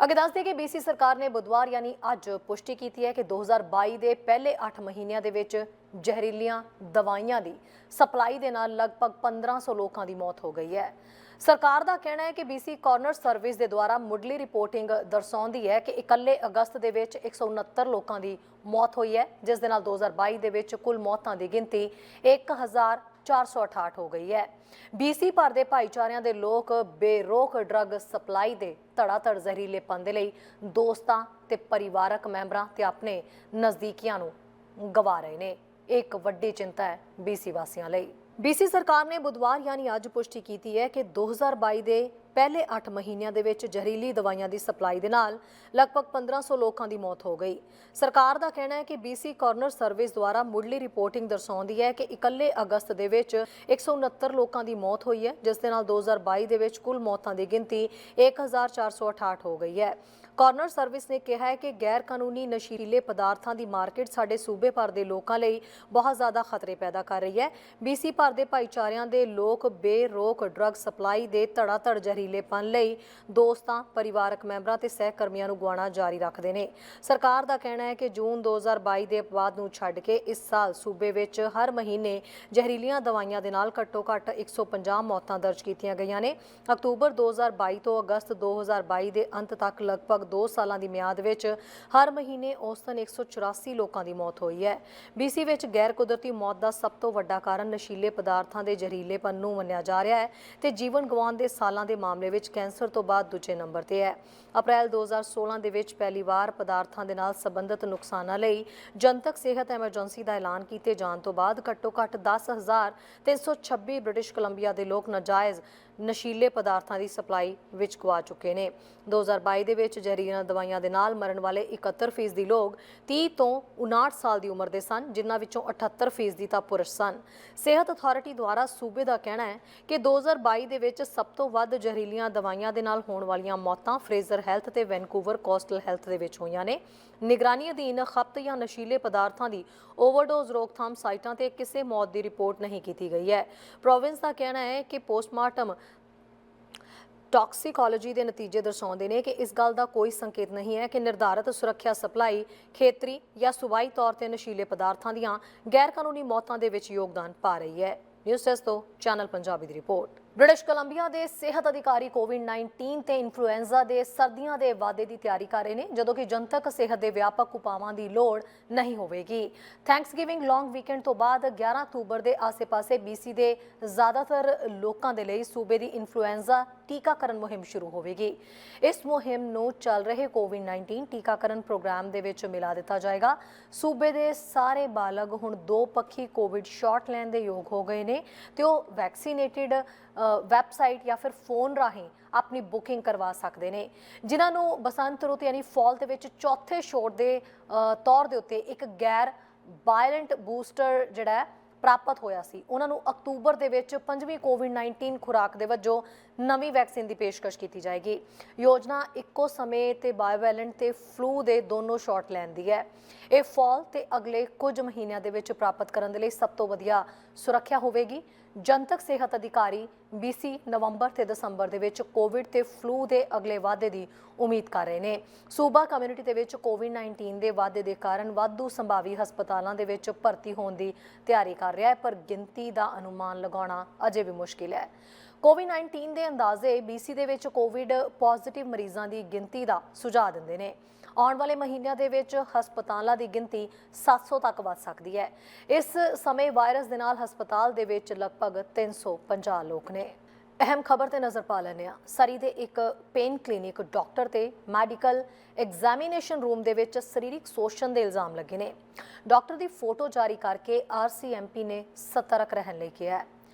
ਅੱਗੇ ਦੱਸਦੇ ਕਿ BC ਸਰਕਾਰ ਨੇ ਬੁੱਧਵਾਰ ਯਾਨੀ ਅੱਜ ਪੁਸ਼ਟੀ ਕੀਤੀ ਹੈ ਕਿ 2022 ਦੇ ਪਹਿਲੇ 8 ਮਹੀਨਿਆਂ ਦੇ ਵਿੱਚ ਜ਼ਹਿਰੀਲੀਆਂ ਦਵਾਈਆਂ ਦੀ ਸਪਲਾਈ ਦੇ ਨਾਲ ਲਗਭਗ 1500 ਲੋਕਾਂ ਦੀ ਮੌਤ ਹੋ ਗਈ ਹੈ। ਸਰਕਾਰ ਦਾ ਕਹਿਣਾ ਹੈ ਕਿ BC ਕਾਰਨਰ ਸਰਵਿਸ ਦੇ ਦੁਆਰਾ ਮੁੱਢਲੀ ਰਿਪੋਰਟਿੰਗ ਦਰਸਾਉਂਦੀ ਹੈ ਕਿ ਇਕੱਲੇ ਅਗਸਤ ਦੇ ਵਿੱਚ 169 ਲੋਕਾਂ ਦੀ ਮੌਤ ਹੋਈ ਹੈ, ਜਿਸ ਦੇ ਨਾਲ 2022 ਦੇ ਵਿੱਚ ਕੁੱਲ ਮੌਤਾਂ ਦੀ ਗਿਣਤੀ 1468 ਹੋ ਗਈ ਹੈ। BC ਭਰ ਦੇ ਭਾਈਚਾਰਿਆਂ ਦੇ ਲੋਕ ਬੇਰੋਕ ਡਰੱਗ ਸਪਲਾਈ ਦੇ ਧੜਾਧੜ ਜ਼ਹਿਰੀਲੇਪਨ ਦੇ ਲਈ ਦੋਸਤਾਂ ਤੇ ਪਰਿਵਾਰਕ ਮੈਂਬਰਾਂ ਤੇ ਆਪਣੇ ਨਜ਼ਦੀਕੀਆਂ ਨੂੰ ਗਵਾ ਰਹੇ ਨੇ। ਇੱਕ ਵੱਡੀ ਚਿੰਤਾ ਹੈ BC ਵਾਸੀਆਂ ਲਈ। BC ਸਰਕਾਰ ਨੇ ਬੁੱਧਵਾਰ ਯਾਨੀ ਅੱਜ ਪੁਸ਼ਟੀ ਕੀਤੀ ਹੈ ਕਿ 2022 ਦੇ ਪਹਿਲੇ 8 ਮਹੀਨਿਆਂ ਦੇ ਵਿੱਚ ਜ਼ਹਿਰੀਲੀ ਦਵਾਈਆਂ ਦੀ ਸਪਲਾਈ ਦੇ ਨਾਲ ਲਗਭਗ 1500 ਲੋਕਾਂ ਦੀ ਮੌਤ ਹੋ ਗਈ। ਸਰਕਾਰ ਦਾ ਕਹਿਣਾ ਹੈ ਕਿ BC ਕਾਰਨਰ ਸਰਵਿਸ ਦੁਆਰਾ ਮੁੱਢਲੀ ਰਿਪੋਰਟਿੰਗ ਦਰਸਾਉਂਦੀ ਹੈ ਕਿ ਇਕੱਲੇ ਅਗਸਤ ਦੇ ਵਿੱਚ 169 ਲੋਕਾਂ ਦੀ ਮੌਤ ਹੋਈ ਹੈ, ਜਿਸ ਦੇ ਨਾਲ 2022 ਦੇ ਵਿੱਚ ਕੁੱਲ ਮੌਤਾਂ ਦੀ ਗਿਣਤੀ 1468 ਹੋ ਗਈ ਹੈ। ਕਾਰਨਰ ਸਰਵਿਸ ਨੇ ਕਿਹਾ ਹੈ ਕਿ ਗੈਰ ਕਾਨੂੰਨੀ ਨਸ਼ੀਲੇ ਪਦਾਰਥਾਂ ਦੀ ਮਾਰਕੀਟ ਸਾਡੇ ਸੂਬੇ ਭਰ ਦੇ ਲੋਕਾਂ ਲਈ ਬਹੁਤ ਜ਼ਿਆਦਾ ਖਤਰੇ ਪੈਦਾ ਕਰ ਰਹੀ ਹੈ। BC ਭਰ ਦੇ ਭਾਈਚਾਰਿਆਂ ਦੇ ਲੋਕ ਬੇਰੋਕ ਡਰੱਗ ਸਪਲਾਈ ਦੇ ਧੜਾਧੜ ਜ਼ਹਿਰੀਲੇਪਨ ਲਈ ਦੋਸਤਾਂ, ਪਰਿਵਾਰਕ ਮੈਂਬਰਾਂ ਤੇ ਸਹਿਕਰਮੀਆਂ ਨੂੰ ਗਵਾਉਣਾ ਜਾਰੀ ਰੱਖਦੇ ਨੇ। ਸਰਕਾਰ ਦਾ ਕਹਿਣਾ ਹੈ ਕਿ ਜੂਨ 2022 ਦੇ ਬਾਅਦ ਨੂੰ ਛੱਡ ਕੇ ਇਸ ਸਾਲ ਸੂਬੇ ਵਿੱਚ ਹਰ ਮਹੀਨੇ ਜ਼ਹਿਰੀਲੀਆਂ ਦਵਾਈਆਂ ਦੇ ਨਾਲ ਘੱਟੋ-ਘੱਟ 150 ਮੌਤਾਂ ਦਰਜ ਕੀਤੀਆਂ ਗਈਆਂ ਨੇ। ਅਕਤੂਬਰ 2022 ਤੋਂ ਅਗਸਤ 2022 ਦੇ ਅੰਤ ਤੱਕ ਲਗਭਗ 2 ਸਾਲਾਂ ਦੀ ਮਿਆਦ ਵਿੱਚ ਹਰ ਮਹੀਨੇ ਔਸਤਨ 184 ਲੋਕਾਂ ਦੀ ਮੌਤ ਹੋਈ ਹੈ। BC ਵਿੱਚ ਗੈਰ ਕੁਦਰਤੀ ਮੌਤ ਦਾ ਸਭ ਤੋਂ ਵੱਡਾ ਕਾਰਨ ਨਸ਼ੀਲੇ ਪਦਾਰਥਾਂ ਦੇ ਜ਼ਹਿਰੀਲੇਪਨ ਨੂੰ ਮੰਨਿਆ ਜਾ ਰਿਹਾ ਹੈ ਤੇ ਜੀਵਨ ਗਵਾਉਣ ਦੇ ਸਾਲਾਂ ਦੇ ਮਾਮਲੇ ਵਿੱਚ ਕੈਂਸਰ ਤੋਂ ਬਾਅਦ ਦੂਜੇ ਨੰਬਰ ਤੇ ਹੈ। ਅਪ੍ਰੈਲ 2016 ਦੇ ਵਿੱਚ ਪਹਿਲੀ ਵਾਰ ਪਦਾਰਥਾਂ ਦੇ ਨਾਲ ਸੰਬੰਧਿਤ ਨੁਕਸਾਨਾਂ ਲਈ ਜਨਤਕ ਸਿਹਤ ਐਮਰਜੈਂਸੀ ਦਾ ਐਲਾਨ ਕੀਤੇ ਜਾਣ ਤੋਂ ਬਾਅਦ ਘੱਟੋ-ਘੱਟ 10,326 ਬ੍ਰਿਟਿਸ਼ ਕੋਲੰਬੀਆ ਦੇ ਲੋਕ ਨਾਜਾਇਜ਼ ਨਸ਼ੀਲੇ ਪਦਾਰਥਾਂ ਦੀ ਸਪਲਾਈ ਵਿੱਚ ਗਵਾ ਚੁੱਕੇ ਨੇ। 2022 ਦੇ ਵਿੱਚ ਜ਼ਹਿਰੀਲੀਆਂ ਦਵਾਈਆਂ ਦੇ ਨਾਲ ਮਰਨ ਵਾਲੇ 71% ਲੋਕ 30 ਤੋਂ 59 ਸਾਲ ਦੀ ਉਮਰ ਦੇ ਸਨ, ਜਿਨ੍ਹਾਂ ਵਿੱਚੋਂ 78% ਤਾਂ ਪੁਰਸ਼ ਸਨ। ਸਿਹਤ ਅਥਾਰਟੀ ਦੁਆਰਾ ਸੂਬੇ ਦਾ ਕਹਿਣਾ ਹੈ ਕਿ 2022 ਦੇ ਵਿੱਚ ਸਭ ਤੋਂ ਵੱਧ ਜ਼ਹਿਰੀਲੀਆਂ ਦਵਾਈਆਂ ਦੇ ਨਾਲ ਹੋਣ ਵਾਲੀਆਂ ਮੌਤਾਂ ਫਰੇਜ਼ਰ ਹੈਲਥ ਤੇ ਵੈਨਕੂਵਰ ਕੋਸਟਲ ਹੈਲਥ ਦੇ ਵਿੱਚ ਹੋਈਆਂ ਨੇ। ਨਿਗਰਾਨੀ ਅਧੀਨ ਖਪਤ ਜਾਂ ਨਸ਼ੀਲੇ ਪਦਾਰਥਾਂ ਦੀ ਓਵਰਡੋਜ਼ ਰੋਕਥਾਮ ਸਾਈਟਾਂ ਤੇ ਕਿਸੇ ਮੌਤ ਦੀ ਰਿਪੋਰਟ ਨਹੀਂ ਕੀਤੀ ਗਈ ਹੈ। ਪ੍ਰੋਵਿੰਸ ਦਾ ਕਹਿਣਾ ਹੈ ਕਿ ਪੋਸਟਮਾਰਟਮ ਟੌਕਸੀਕੋਲੋਜੀ ਦੇ ਨਤੀਜੇ ਦਰਸਾਉਂਦੇ ਨੇ ਕਿ ਇਸ ਗੱਲ ਦਾ ਕੋਈ ਸੰਕੇਤ ਨਹੀਂ ਹੈ ਕਿ ਨਿਰਧਾਰਤ ਸੁਰੱਖਿਆ ਸਪਲਾਈ ਖੇਤਰੀ ਜਾਂ ਸੂਬਾਈ ਤੌਰ ਤੇ ਨਸ਼ੀਲੇ ਪਦਾਰਥਾਂ ਦੀਆਂ ਗੈਰ ਕਾਨੂੰਨੀ ਮੌਤਾਂ ਦੇ ਵਿੱਚ ਯੋਗਦਾਨ ਪਾ ਰਹੀ ਹੈ। ਨਿਊਜ਼ ਡੈਸਕ ਤੋਂ ਚੈਨਲ ਪੰਜਾਬੀ ਦੀ ਰਿਪੋਰਟ। ਬ੍ਰਿਟਿਸ਼ ਕੋਲੰਬੀਆ ਦੇ ਸਿਹਤ ਅਧਿਕਾਰੀ ਕੋਵਿਡ-19 ਤੇ ਇਨਫਲੂਐਂਜ਼ਾ ਦੇ ਸਰਦੀਆਂ ਦੇ ਵਾਧੇ ਦੀ ਤਿਆਰੀ ਕਰ ਰਹੇ ਨੇ, ਜਦੋਂ ਕਿ ਜਨਤਕ ਸਿਹਤ ਦੇ ਵਿਆਪਕ ਉਪਾਵਾਂ ਦੀ ਲੋੜ ਨਹੀਂ ਹੋਵੇਗੀ। ਥੈਂਕਸਗਿਵਿੰਗ ਲੌਂਗ ਵੀਕਐਂਡ ਤੋਂ ਬਾਅਦ 11 ਅਕਤੂਬਰ ਦੇ ਆਸੇ-ਪਾਸੇ BC ਦੇ ਜ਼ਿਆਦਾਤਰ ਲੋਕਾਂ ਦੇ ਲਈ ਸੂਬੇ ਦੀ ਇਨਫਲੂਐਂਜ਼ਾ ਟੀਕਾਕਰਨ ਮੁਹਿੰਮ ਸ਼ੁਰੂ ਹੋਵੇਗੀ। ਇਸ ਮੁਹਿੰਮ ਨੂੰ ਚੱਲ ਰਹੇ ਕੋਵਿਡ-19 ਟੀਕਾਕਰਨ ਪ੍ਰੋਗਰਾਮ ਦੇ ਵਿੱਚ ਮਿਲਾ ਦਿੱਤਾ ਜਾਏਗਾ। ਸੂਬੇ ਦੇ ਸਾਰੇ ਬਾਲਗ ਹੁਣ 2 ਪੱਖੀ ਕੋਵਿਡ ਸ਼ਾਟ ਲੈਣ ਦੇ ਯੋਗ ਹੋ ਗਏ ਨੇ ਤੇ ਉਹ ਵੈਕਸੀਨੇਟਿਡ ਵੈਬਸਾਈਟ ਜਾਂ ਫਿਰ ਫੋਨ ਰਾਹੀਂ ਆਪਣੀ ਬੁਕਿੰਗ ਕਰਵਾ ਸਕਦੇ ਨੇ। ਜਿਨ੍ਹਾਂ ਨੂੰ ਬਸੰਤ ਰੁੱਤ ਯਾਨੀ ਫਾਲ ਦੇ ਵਿੱਚ ਚੌਥੇ ਸ਼ਾਟ ਦੇ ਤੌਰ ਦੇ ਉੱਤੇ ਇੱਕ ਗੈਰ ਬਾਇਲੈਂਟ ਬੂਸਟਰ ਜਿਹੜਾ ਹੈ ਪ੍ਰਾਪਤ ਹੋਇਆ ਸੀ, ਉਹਨਾਂ ਨੂੰ ਅਕਤੂਬਰ ਦੇ ਵਿੱਚ 5ਵੀਂ ਕੋਵਿਡ-19 ਖੁਰਾਕ ਦੇ ਵਜੋਂ ਨਵੀਂ ਵੈਕਸੀਨ ਦੀ ਪੇਸ਼ਕਸ਼ ਕੀਤੀ ਜਾਏਗੀ। ਯੋਜਨਾ ਇੱਕੋ ਸਮੇਂ ਤੇ ਬਾਇਓਵੈਲੈਂਟ ਤੇ ਫਲੂ ਦੇ ਦੋਨੋਂ ਸ਼ਾਟ ਲੈਣ ਦੀ ਹੈ। ਇਹ ਫਾਲ ਤੇ ਅਗਲੇ ਕੁਝ ਮਹੀਨਿਆਂ ਦੇ ਵਿੱਚ ਪ੍ਰਾਪਤ ਕਰਨ ਦੇ ਲਈ ਸਭ ਤੋਂ ਵਧੀਆ ਸੁਰੱਖਿਆ ਹੋਵੇਗੀ। ਜਨਤਕ ਸਿਹਤ ਅਧਿਕਾਰੀ BC ਨਵੰਬਰ ਤੇ ਦਸੰਬਰ ਦੇ ਵਿੱਚ ਕੋਵਿਡ ਤੇ ਫਲੂ ਦੇ ਅਗਲੇ ਵਾਧੇ ਦੀ ਉਮੀਦ ਕਰ ਰਹੇ ਨੇ। ਸੂਬਾ ਕਮਿਊਨਿਟੀ ਦੇ ਵਿੱਚ ਕੋਵਿਡ-19 ਦੇ ਵਾਧੇ ਦੇ ਕਾਰਨ ਵਾਧੂ ਸੰਭਾਵੀ ਹਸਪਤਾਲਾਂ ਦੇ ਵਿੱਚ ਭਰਤੀ ਹੋਣ ਦੀ ਤਿਆਰੀ ਕਰ ਰਿਹਾ ਹੈ, ਪਰ ਗਿਣਤੀ ਦਾ ਅਨੁਮਾਨ ਲਗਾਉਣਾ ਅਜੇ ਵੀ ਮੁਸ਼ਕਿਲ ਹੈ। ਕੋਵਿਡ-19 ਦੇ ਅੰਦਾਜ਼ੇ BC ਦੇ ਵਿੱਚ ਕੋਵਿਡ ਪੋਜ਼ਿਟਿਵ ਮਰੀਜ਼ਾਂ ਦੀ ਗਿਣਤੀ ਦਾ ਸੁਝਾਅ ਦਿੰਦੇ ਨੇ। ਆਉਣ ਵਾਲੇ ਮਹੀਨਿਆਂ ਦੇ ਵਿੱਚ ਹਸਪਤਾਲਾਂ ਦੀ ਗਿਣਤੀ 700 ਤੱਕ ਵੱਧ ਸਕਦੀ ਹੈ। ਇਸ ਸਮੇਂ ਵਾਇਰਸ ਦੇ ਨਾਲ ਹਸਪਤਾਲ ਦੇ ਵਿੱਚ ਲਗਭਗ 350 ਲੋਕ ਨੇ। ਅਹਿਮ ਖਬਰ ਤੇ ਨਜ਼ਰ ਪਾ ਲੈਂਦੇ ਹਾਂ। ਸਰੀ ਦੇ ਇੱਕ ਪੇਨ ਕਲੀਨਿਕ ਡਾਕਟਰ ਤੇ ਮੈਡੀਕਲ ਐਗਜ਼ਾਮੀਨੇਸ਼ਨ ਰੂਮ ਦੇ ਵਿੱਚ ਸਰੀਰਕ ਸ਼ੋਸ਼ਣ ਦੇ ਇਲਜ਼ਾਮ ਲੱਗੇ ਨੇ। ਡਾਕਟਰ ਦੀ ਫੋਟੋ ਜਾਰੀ ਕਰਕੇ RCMP ਨੇ ਸਤਰਕ ਰਹਿਣ ਲਈ ਕਿਹਾ ਹੈ।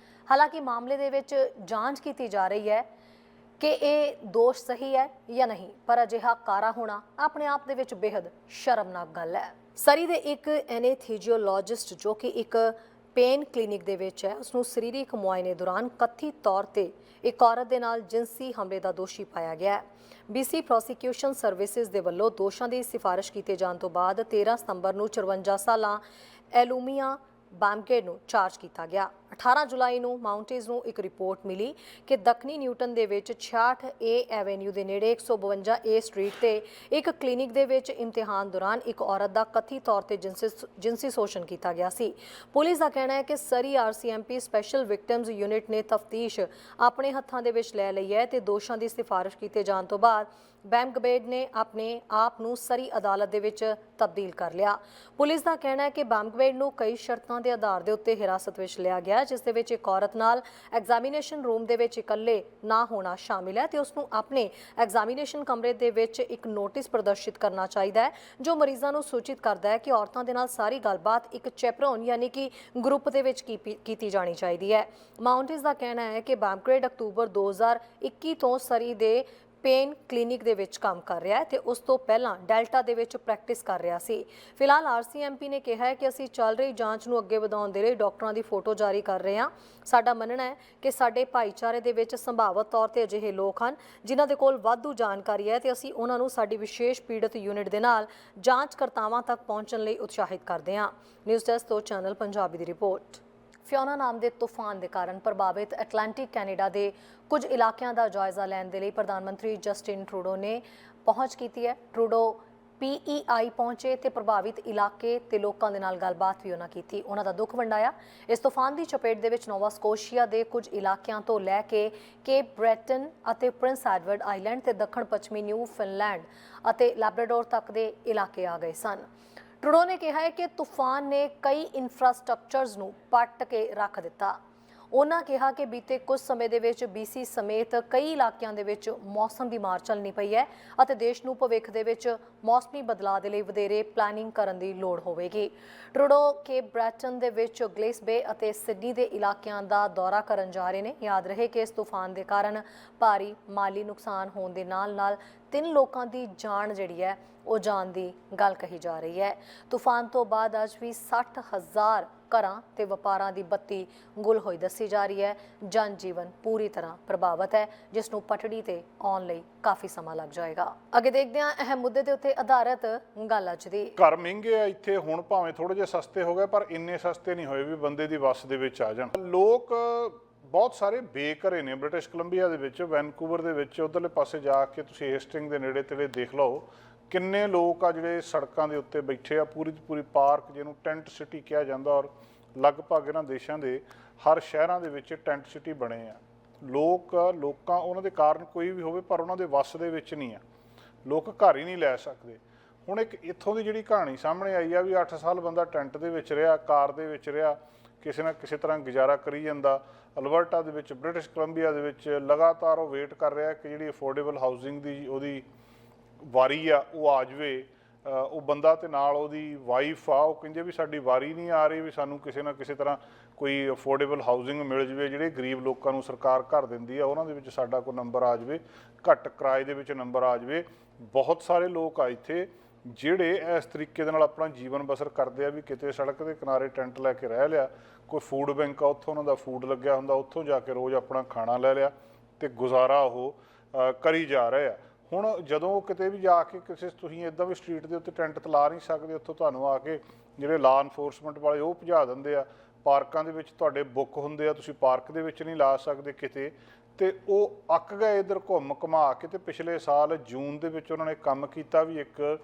ਹਾਲਾਂਕਿ ਮਾਮਲੇ ਦੇ ਵਿੱਚ ਜਾਂਚ ਕੀਤੀ ਜਾ ਰਹੀ ਹੈ ਕਿ ਇਹ ਦੋਸ਼ ਸਹੀ ਹੈ ਜਾਂ ਨਹੀਂ, ਪਰ ਅਜਿਹਾ ਕਾਰਾ ਹੋਣਾ ਆਪਣੇ ਆਪ ਦੇ ਵਿੱਚ ਬੇहद ਸ਼ਰਮਨਾਕ ਗੱਲ ਹੈ। ਸਰੀ ਦੇ ਇੱਕ ਐਨੇਥੀਜੀਓਲੋਜਿਸਟ ਜੋ ਕਿ ਇੱਕ ਪੇਨ ਕਲੀਨਿਕ ਦੇ ਵਿੱਚ ਹੈ, ਉਸ ਨੂੰ ਸਰੀਰਕ ਮੁਆਇਨੇ ਦੌਰਾਨ ਕਥਿਤ ਤੌਰ ਤੇ ਇੱਕ ਔਰਤ ਦੇ ਨਾਲ ਜਿਨਸੀ ਹਮਲੇ ਦਾ ਦੋਸ਼ੀ ਪਾਇਆ ਗਿਆ ਹੈ। BC ਪ੍ਰੋਸੀਕਿਊਸ਼ਨ ਸਰਵਿਸਿਜ਼ ਦੇ ਵੱਲੋਂ ਦੋਸ਼ਾਂ ਦੀ ਸਿਫਾਰਿਸ਼ ਕੀਤੇ ਜਾਣ ਤੋਂ ਬਾਅਦ 13 ਸਤੰਬਰ ਨੂੰ 54 ਸਾਲਾਂ ਐਲੂਮੀਆ ਬਾਮਗੇਟ ਨੂੰ ਚਾਰਜ ਕੀਤਾ ਗਿਆ। 18 ਜੁਲਾਈ ਨੂੰ ਮਾਊਂਟੇਜ਼ ਨੂੰ ਇੱਕ ਰਿਪੋਰਟ ਮਿਲੀ ਕਿ ਦੱਖਣੀ ਨਿਊਟਨ ਦੇ ਵਿੱਚ 66A ਐਵੇਨਿਊ ਦੇ ਨੇੜੇ 152A ਸਟਰੀਟ ਤੇ ਇੱਕ ਕਲੀਨਿਕ ਦੇ ਵਿੱਚ ਇਮਤਿਹਾਨ ਦੌਰਾਨ ਇੱਕ ਔਰਤ ਦਾ ਕਥਿਤ ਤੌਰ ਤੇ ਜਿਨਸੀ ਸ਼ੋਸ਼ਣ ਕੀਤਾ ਗਿਆ ਸੀ। ਪੁਲਿਸ ਦਾ ਕਹਿਣਾ ਹੈ ਕਿ ਸਰੀ RCMP ਸਪੈਸ਼ਲ ਵਿਕਟਿਮਸ ਯੂਨਿਟ ਨੇ ਤਫਤੀਸ਼ ਆਪਣੇ ਹੱਥਾਂ ਦੇ ਵਿੱਚ ਲੈ ਲਈ ਹੈ ਤੇ ਦੋਸ਼ਾਂ ਦੀ ਸਿਫਾਰਿਸ਼ ਕੀਤੇ ਜਾਣ ਤੋਂ ਬਾਅਦ ਬੈਮਗਬੇਡ ਨੇ ਆਪਣੇ ਆਪ ਨੂੰ ਸਰੀ ਅਦਾਲਤ ਦੇ ਵਿੱਚ ਤਬਦੀਲ ਕਰ ਲਿਆ। ਪੁਲਿਸ ਦਾ ਕਹਿਣਾ ਹੈ ਕਿ ਬੈਮਗਬੇਡ ਨੂੰ ਕਈ ਸ਼ਰਤਾਂ ਦੇ ਆਧਾਰ ਦੇ ਉੱਤੇ ਹਿਰਾਸਤ ਵਿੱਚ ਲਿਆ ਗਿਆ, ਜਿਸ ਦੇ ਵਿੱਚ ਇੱਕ ਔਰਤ ਨਾਲ ਐਗਜ਼ਾਮੀਨੇਸ਼ਨ ਰੂਮ ਦੇ ਵਿੱਚ ਇਕੱਲੇ ਨਾ ਹੋਣਾ ਸ਼ਾਮਿਲ ਹੈ ਤੇ ਉਸ ਨੂੰ ਆਪਣੇ ਐਗਜ਼ਾਮੀਨੇਸ਼ਨ ਕਮਰੇ ਦੇ ਵਿੱਚ ਇੱਕ ਨੋਟਿਸ ਪ੍ਰਦਰਸ਼ਿਤ ਕਰਨਾ ਚਾਹੀਦਾ ਹੈ ਜੋ ਮਰੀਜ਼ਾਂ ਨੂੰ ਸੂਚਿਤ ਕਰਦਾ ਹੈ ਕਿ ਔਰਤਾਂ ਦੇ ਨਾਲ ਸਾਰੀ ਗੱਲਬਾਤ ਇੱਕ ਚੈਪਰੋਨ ਯਾਨੀ ਕਿ ਗਰੁੱਪ ਦੇ ਵਿੱਚ ਕੀਤੀ ਜਾਣੀ ਚਾਹੀਦੀ ਹੈ। ਮਾਊਂਟੇਜ਼ ਦਾ ਕਹਿਣਾ ਹੈ ਕਿ ਬੈਮਗਬੇਡ ਅਕਤੂਬਰ 2021 ਤੋਂ ਸਰੀ ਦੇ ਪੇਨ ਕਲੀਨਿਕ ਦੇ ਵਿੱਚ ਕੰਮ ਕਰ ਰਿਹਾ ਹੈ ਤੇ ਉਸ ਤੋਂ ਪਹਿਲਾਂ ਡੈਲਟਾ ਦੇ ਵਿੱਚ ਪ੍ਰੈਕਟਿਸ ਕਰ ਰਿਹਾ ਸੀ। ਫਿਲਹਾਲ RCMP ਨੇ ਕਿਹਾ ਹੈ ਕਿ ਅਸੀਂ ਚੱਲ ਰਹੀ ਜਾਂਚ ਨੂੰ ਅੱਗੇ ਵਧਾਉਣ ਦੇ ਲਈ ਡਾਕਟਰਾਂ ਦੀ ਫੋਟੋ ਜਾਰੀ ਕਰ ਰਹੇ ਹਾਂ। ਸਾਡਾ ਮੰਨਣਾ ਹੈ ਕਿ ਸਾਡੇ ਭਾਈਚਾਰੇ ਦੇ ਵਿੱਚ ਸੰਭਾਵਤ ਤੌਰ ਤੇ ਅਜਿਹੇ ਲੋਕ ਹਨ ਜਿਨ੍ਹਾਂ ਦੇ ਕੋਲ ਵਾਧੂ ਜਾਣਕਾਰੀ ਹੈ ਤੇ ਅਸੀਂ ਉਹਨਾਂ ਨੂੰ ਸਾਡੀ ਵਿਸ਼ੇਸ਼ ਪੀੜਤ ਯੂਨਿਟ ਦੇ ਨਾਲ ਜਾਂਚਕਰਤਾਵਾਂ ਤੱਕ ਪਹੁੰਚਣ ਲਈ ਉਤਸ਼ਾਹਿਤ ਕਰਦੇ ਹਾਂ। ਨਿਊਜ਼ ਡੈਸਕ ਤੋਂ ਚੈਨਲ ਪੰਜਾਬੀ ਦੀ ਰਿਪੋਰਟ। ਫਿਓਨਾ ਨਾਮ ਦੇ ਤੂਫਾਨ ਦੇ ਕਾਰਨ ਪ੍ਰਭਾਵਿਤ ਐਟਲਾਂਟਿਕ ਕੈਨੇਡਾ ਦੇ ਕੁਝ ਇਲਾਕਿਆਂ ਦਾ ਜਾਇਜ਼ਾ ਲੈਣ ਦੇ ਲਈ ਪ੍ਰਧਾਨ ਮੰਤਰੀ ਜਸਟਿਨ ਟਰੂਡੋ ਨੇ ਪਹੁੰਚ ਕੀਤੀ ਹੈ। ਟਰੂਡੋ PEI ਪਹੁੰਚੇ ਤੇ ਪ੍ਰਭਾਵਿਤ ਇਲਾਕੇ ਤੇ ਲੋਕਾਂ ਦੇ ਨਾਲ ਗੱਲਬਾਤ ਵੀ ਉਹਨਾਂ ਕੀਤੀ, ਉਹਨਾਂ ਦਾ ਦੁੱਖ ਵੰਡਾਇਆ। ਇਸ ਤੂਫਾਨ ਦੀ ਚਪੇਟ ਦੇ ਵਿੱਚ ਨੋਵਾ ਸਕੋਸ਼ੀਆ ਦੇ ਕੁਝ ਇਲਾਕਿਆਂ ਤੋਂ ਲੈ ਕੇ ਕੇਪ ਬ੍ਰੈਟਨ ਅਤੇ ਪ੍ਰਿੰਸ ਐਡਵਰਡ ਆਈਲੈਂਡ ਤੇ ਦੱਖਣ ਪੱਛਮੀ ਨਿਊ ਫਿਨਲੈਂਡ ਅਤੇ ਲੈਬਰਾਡੋਰ ਤੱਕ ਦੇ ਇਲਾਕੇ ਆ ਗਏ ਸਨ। ਟਰੂਡੋ ਨੇ ਕਿਹਾ ਹੈ ਕਿ ਤੂਫਾਨ ਨੇ ਕਈ ਇਨਫਰਾਸਟ੍ਰਕਚਰਸ ਨੂੰ ਪੱਟ ਕੇ ਰੱਖ ਦਿੱਤਾ। ਉਹਨਾਂ ਕਿਹਾ ਕਿ ਬੀਤੇ ਕੁਝ ਸਮੇਂ ਦੇ ਵਿੱਚ BC ਸਮੇਤ ਕਈ ਇਲਾਕਿਆਂ ਦੇ ਵਿੱਚ ਮੌਸਮ ਦੀ ਮਾਰ ਚੱਲਣੀ ਪਈ ਹੈ ਅਤੇ ਦੇਸ਼ ਨੂੰ ਭਵਿੱਖ ਦੇ ਵਿੱਚ ਮੌਸਮੀ ਬਦਲਾਅ ਦੇ ਲਈ ਵਧੇਰੇ ਪਲੈਨਿੰਗ ਕਰਨ ਦੀ ਲੋੜ ਹੋਵੇਗੀ। ਟਰੂਡੋ ਕੇਪ ਬ੍ਰੈਟਨ ਦੇ ਵਿੱਚ ਗਲੇਸ ਬੇ ਅਤੇ ਸਿਡਨੀ ਦੇ ਇਲਾਕਿਆਂ ਦਾ ਦੌਰਾ ਕਰਨ ਜਾ ਰਹੇ ਨੇ। ਯਾਦ ਰਹੇ ਕਿ ਇਸ ਤੂਫਾਨ ਦੇ ਕਾਰਨ ਭਾਰੀ ਮਾਲੀ ਨੁਕਸਾਨ ਹੋਣ ਦੇ ਨਾਲ 3 ਲੋਕਾਂ ਦੀ ਜਾਨ ਜਿਹੜੀ ਹੈ ਉਹ ਜਾਣ ਦੀ ਗੱਲ ਕਹੀ ਜਾ ਰਹੀ ਹੈ। ਤੂਫਾਨ ਤੋਂ ਬਾਅਦ ਅੱਜ ਵੀ 60,000 ਘਰਾਂ ਤੇ ਵਪਾਰਾਂ ਦੀ ਬੱਤੀ ਗੁੱਲ ਹੋਈ ਦੱਸੀ ਜਾ ਰਹੀ ਹੈ। ਜਨ ਜੀਵਨ ਪੂਰੀ ਤਰ੍ਹਾਂ ਪ੍ਰਭਾਵਿਤ ਹੈ, ਜਿਸ ਨੂੰ ਪਟੜੀ ਤੇ ਆਉਣ ਲਈ ਕਾਫੀ ਸਮਾਂ ਲੱਗ ਜਾਏਗਾ। ਅੱਗੇ ਦੇਖਦੇ ਹਾਂ ਅਹਿਮ ਮੁੱਦੇ ਦੇ ਉੱਤੇ ਆਧਾਰਿਤ ਗੱਲ ਅੱਜ ਦੀ। ਘਰ ਮਹਿੰਗੇ ਆ ਇੱਥੇ, ਹੁਣ ਭਾਵੇਂ ਥੋੜੇ ਜਿਹੇ ਸਸਤੇ ਹੋ ਗਏ ਪਰ ਇੰਨੇ ਸਸਤੇ ਨਹੀਂ ਹੋਏ ਵੀ ਬੰਦੇ ਦੀ ਵੱਸ ਦੇ ਵਿੱਚ ਆ ਜਾਣ। ਲੋਕ ਬਹੁਤ ਸਾਰੇ ਬੇਘਰੇ ਨੇ ਬ੍ਰਿਟਿਸ਼ ਕੋਲੰਬੀਆ ਦੇ ਵਿੱਚ, ਵੈਨਕੂਵਰ ਦੇ ਵਿੱਚ, ਉਧਰਲੇ ਪਾਸੇ ਜਾ ਕੇ ਤੁਸੀਂ ਹੇਸਟਿੰਗ ਦੇ ਨੇੜੇ ਤੇੜੇ ਦੇਖ ਲਓ ਕਿੰਨੇ ਲੋਕ ਆ ਜਿਹੜੇ ਸੜਕਾਂ ਦੇ ਉੱਤੇ ਬੈਠੇ ਆ। ਪੂਰੀ ਦੀ ਪੂਰੀ ਪਾਰਕ ਜਿਹਨੂੰ ਟੈਂਟ ਸਿਟੀ ਕਿਹਾ ਜਾਂਦਾ, ਔਰ ਲਗਭਗ ਇਹਨਾਂ ਦੇਸ਼ਾਂ ਦੇ ਹਰ ਸ਼ਹਿਰਾਂ ਦੇ ਵਿੱਚ ਟੈਂਟ ਸਿਟੀ ਬਣੇ ਆ। ਲੋਕਾਂ ਉਹਨਾਂ ਦੇ ਕਾਰਨ ਕੋਈ ਵੀ ਹੋਵੇ ਪਰ ਉਹਨਾਂ ਦੇ ਵੱਸ ਦੇ ਵਿੱਚ ਨਹੀਂ ਆ, ਲੋਕ ਘਰ ਹੀ ਨਹੀਂ ਲੈ ਸਕਦੇ। ਹੁਣ ਇੱਕ ਇੱਥੋਂ ਦੀ ਜਿਹੜੀ ਕਹਾਣੀ ਸਾਹਮਣੇ ਆਈ ਆ ਵੀ 8 ਸਾਲ ਬੰਦਾ ਟੈਂਟ ਦੇ ਵਿੱਚ ਰਿਹਾ, ਕਾਰ ਦੇ ਵਿੱਚ ਰਿਹਾ, ਕਿਸੇ ਨਾ ਕਿਸੇ ਤਰ੍ਹਾਂ ਗੁਜ਼ਾਰਾ ਕਰੀ ਜਾਂਦਾ। ਅਲਬਰਟਾ ਦੇ ਵਿੱਚ, ਬ੍ਰਿਟਿਸ਼ ਕੋਲੰਬੀਆ ਦੇ ਵਿੱਚ ਲਗਾਤਾਰ ਉਹ ਵੇਟ ਕਰ ਰਿਹਾ ਕਿ ਜਿਹੜੀ ਅਫੋਰਡੇਬਲ ਹਾਊਸਿੰਗ ਦੀ ਉਹਦੀ ਵਾਰੀ ਆ ਉਹ ਆ ਜਾਵੇ। ਉਹ ਬੰਦਾ ਤੇ ਨਾਲ ਉਹਦੀ ਵਾਈਫ ਆ, ਉਹ ਕਹਿੰਦੇ ਵੀ ਸਾਡੀ ਵਾਰੀ ਨਹੀਂ ਆ ਰਹੀ, ਵੀ ਸਾਨੂੰ ਕਿਸੇ ਨਾ ਕਿਸੇ ਤਰ੍ਹਾਂ ਕੋਈ ਅਫੋਰਡੇਬਲ ਹਾਊਸਿੰਗ ਮਿਲ ਜਾਵੇ। ਜਿਹੜੇ ਗਰੀਬ ਲੋਕਾਂ ਨੂੰ ਸਰਕਾਰ ਘਰ ਦਿੰਦੀ ਆ ਉਹਨਾਂ ਦੇ ਵਿੱਚ ਸਾਡਾ ਕੋਈ ਨੰਬਰ ਆ ਜਾਵੇ, ਘੱਟ ਕਿਰਾਏ ਦੇ ਵਿੱਚ ਨੰਬਰ ਆ ਜਾਵੇ। ਬਹੁਤ ਸਾਰੇ ਲੋਕ ਆ ਇੱਥੇ ਜਿਹੜੇ ਇਸ ਤਰੀਕੇ ਦੇ ਨਾਲ ਆਪਣਾ ਜੀਵਨ ਬਸਰ ਕਰਦੇ ਆ ਵੀ ਕਿਤੇ ਸੜਕ ਦੇ ਕਿਨਾਰੇ ਟੈਂਟ ਲੈ ਕੇ ਰਹਿ ਲਿਆ, ਕੋਈ ਫੂਡ ਬੈਂਕ ਆ ਉੱਥੋਂ ਉਹਨਾਂ ਦਾ ਫੂਡ ਲੱਗਿਆ ਹੁੰਦਾ, ਉੱਥੋਂ ਜਾ ਕੇ ਰੋਜ਼ ਆਪਣਾ ਖਾਣਾ ਲੈ ਲਿਆ ਤੇ ਗੁਜ਼ਾਰਾ ਉਹ ਕਰੀ ਜਾ ਰਹੇ ਆ। ਹੁਣ ਜਦੋਂ ਕਿਤੇ ਵੀ ਜਾ ਕੇ ਕਿਸੇ ਤੁਸੀਂ ਇੱਦਾਂ ਵੀ ਸਟਰੀਟ ਦੇ ਉੱਤੇ ਟੈਂਟ ਲਾ ਨਹੀਂ ਸਕਦੇ, ਉੱਥੋਂ ਤੁਹਾਨੂੰ ਆ ਕੇ ਜਿਹੜੇ ਲਾ ਇਨਫੋਰਸਮੈਂਟ ਵਾਲੇ ਉਹ ਭਜਾ ਦਿੰਦੇ ਆ। ਪਾਰਕਾਂ ਦੇ ਵਿੱਚ ਤੁਹਾਡੇ ਬੁੱਕ ਹੁੰਦੇ ਆ, ਤੁਸੀਂ ਪਾਰਕ ਦੇ ਵਿੱਚ ਨਹੀਂ ਲਾ ਸਕਦੇ ਕਿਤੇ, ਤੇ ਉਹ ਅੱਕ ਗਏ ਇੱਧਰ ਘੁੰਮ ਘੁਮਾ ਕੇ। ਤੇ ਪਿਛਲੇ ਸਾਲ ਜੂਨ ਦੇ ਵਿੱਚ ਉਹਨਾਂ ਨੇ ਕੰਮ ਕੀਤਾ ਵੀ ਇੱਕ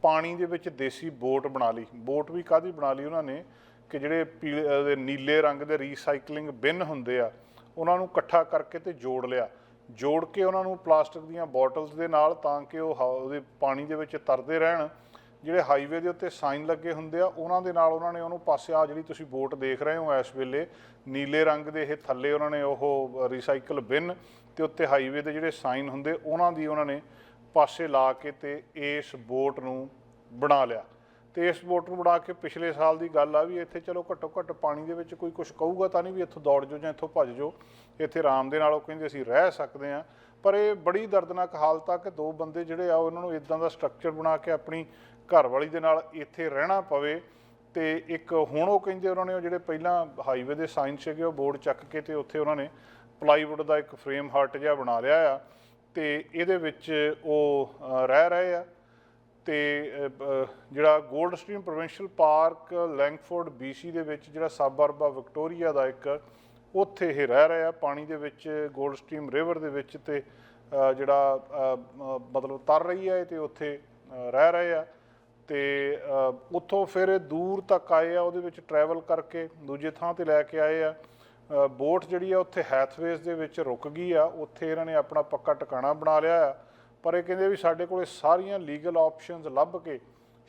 ਪਾਣੀ ਦੇ ਵਿੱਚ ਦੇਸੀ ਬੋਟ ਬਣਾ ਲਈ। ਬੋਟ ਵੀ ਕਾਹਦੀ ਬਣਾ ਲਈ ਉਹਨਾਂ ਨੇ ਕਿ ਜਿਹੜੇ ਨੀਲੇ ਰੰਗ ਦੇ ਰੀਸਾਈਕਲਿੰਗ ਬਿਨ ਹੁੰਦੇ ਆ ਉਹਨਾਂ ਨੂੰ ਇਕੱਠਾ ਕਰਕੇ ਤੇ ਜੋੜ ਲਿਆ, ਜੋੜ ਕੇ ਉਹਨਾਂ ਨੂੰ ਪਲਾਸਟਿਕ ਦੀਆਂ ਬੋਟਲਸ ਦੇ ਨਾਲ ਤਾਂ ਕਿ ਉਹ ਉਹਦੇ ਪਾਣੀ ਦੇ ਵਿੱਚ ਤਰਦੇ ਰਹਿਣ। ਜਿਹੜੇ ਹਾਈਵੇ ਦੇ ਉੱਤੇ ਸਾਈਨ ਲੱਗੇ ਹੁੰਦੇ ਆ ਉਹਨਾਂ ਦੇ ਨਾਲ ਉਹਨਾਂ ਨੇ ਉਹਨੂੰ ਪਾਸੇ ਆ ਜਿਹੜੀ ਤੁਸੀਂ ਬੋਟ ਦੇਖ ਰਹੇ ਹੋ ਇਸ ਵੇਲੇ ਨੀਲੇ ਰੰਗ ਦੇ, ਇਹ ਥੱਲੇ ਉਹਨਾਂ ਨੇ ਉਹ ਰੀਸਾਈਕਲ ਬਿਨ ਤੇ ਉੱਤੇ ਹਾਈਵੇ ਦੇ ਜਿਹੜੇ ਸਾਈਨ ਹੁੰਦੇ ਉਹਨਾਂ ਦੀ ਉਹਨਾਂ ਨੇ ਪਾਸੇ ਲਾ ਕੇ ਤੇ ਇਸ ਬੋਟ ਨੂੰ ਬਣਾ ਲਿਆ। ਤੇ ਇਸ ਬੋਟ ਨੂੰ ਬਣਾ ਕੇ ਪਿਛਲੇ ਸਾਲ ਦੀ ਗੱਲ ਆ ਵੀ ਇੱਥੇ ਚਲੋ ਘੱਟੋ ਘੱਟ ਪਾਣੀ ਦੇ ਵਿੱਚ ਕੋਈ ਕੁਛ ਕਹੂਗਾ ਤਾਂ ਨਹੀਂ ਵੀ ਇੱਥੋਂ ਦੌੜ ਜਾਓ ਜਾਂ ਇੱਥੋਂ ਭੱਜ ਜਾਓ, ਇੱਥੇ ਆਰਾਮ ਦੇ ਨਾਲ ਉਹ ਕਹਿੰਦੇ ਅਸੀਂ ਰਹਿ ਸਕਦੇ ਹਾਂ। ਪਰ ਇਹ ਬੜੀ ਦਰਦਨਾਕ ਹਾਲਤ ਆ ਕਿ ਦੋ ਬੰਦੇ ਜਿਹੜੇ ਆ ਉਹਨਾਂ ਨੂੰ ਇਦਾਂ ਦਾ ਸਟਰਕਚਰ ਬਣਾ ਕੇ ਆਪਣੀ ਘਰਵਾਲੀ ਦੇ ਨਾਲ ਇੱਥੇ ਰਹਿਣਾ ਪਵੇ। ਤੇ ਇੱਕ ਹੁਣ ਉਹ ਕਹਿੰਦੇ ਉਹਨਾਂ ਨੇ ਉਹ ਜਿਹੜੇ ਪਹਿਲਾਂ ਹਾਈਵੇ ਦੇ ਸਾਈਨ ਸੀਗੇ ਉਹ ਬੋਰਡ ਚੱਕ ਕੇ ਤੇ ਉੱਥੇ ਉਹਨਾਂ ਨੇ ਪਲਾਈਵੁੱਡ ਦਾ ਇੱਕ ਫਰੇਮ ਹਟ ਜਿਹਾ ਬਣਾ ਲਿਆ ਆ ਤੇ ਇਹਦੇ ਵਿੱਚ ਉਹ ਰਹਿ ਰਹੇ ਆ। ਤੇ ਜਿਹੜਾ Goldstream Provincial Park Langford BC ਦੇ ਵਿੱਚ ਜਿਹੜਾ ਸਬਅਰਬ ਆ ਵਿਕਟੋਰੀਆ ਦਾ ਇੱਕ, ਉੱਥੇ ਇਹ ਰਹਿ ਰਹੇ ਆ ਪਾਣੀ ਦੇ ਵਿੱਚ, ਗੋਲਡ ਸਟਰੀਮ ਰਿਵਰ ਦੇ ਵਿੱਚ। ਤੇ ਜਿਹੜਾ ਮਤਲਬ ਤਰ ਰਹੀ ਹੈ ਤੇ ਉੱਥੇ ਰਹਿ ਰਹੇ ਆ। ਤੇ ਉੱਥੋਂ ਫਿਰ ਦੂਰ ਤੱਕ ਆਏ ਆ, ਉਹਦੇ ਵਿੱਚ ਟਰੈਵਲ ਕਰਕੇ ਦੂਜੇ ਥਾਂ ਤੇ ਲੈ ਕੇ ਆਏ ਆ। ਬੋਟ ਜਿਹੜੀ ਆ ਉੱਥੇ ਹੈਥਵੇਜ਼ ਦੇ ਵਿੱਚ ਰੁਕ ਗਈ ਆ, ਉੱਥੇ ਇਹਨਾਂ ਨੇ ਆਪਣਾ ਪੱਕਾ ਟਿਕਾਣਾ ਬਣਾ ਲਿਆ ਆ। ਪਰ ਇਹ ਕਹਿੰਦੇ ਵੀ ਸਾਡੇ ਕੋਲ ਸਾਰੀਆਂ ਲੀਗਲ ਆਪਸ਼ਨਸ ਲੱਭ ਕੇ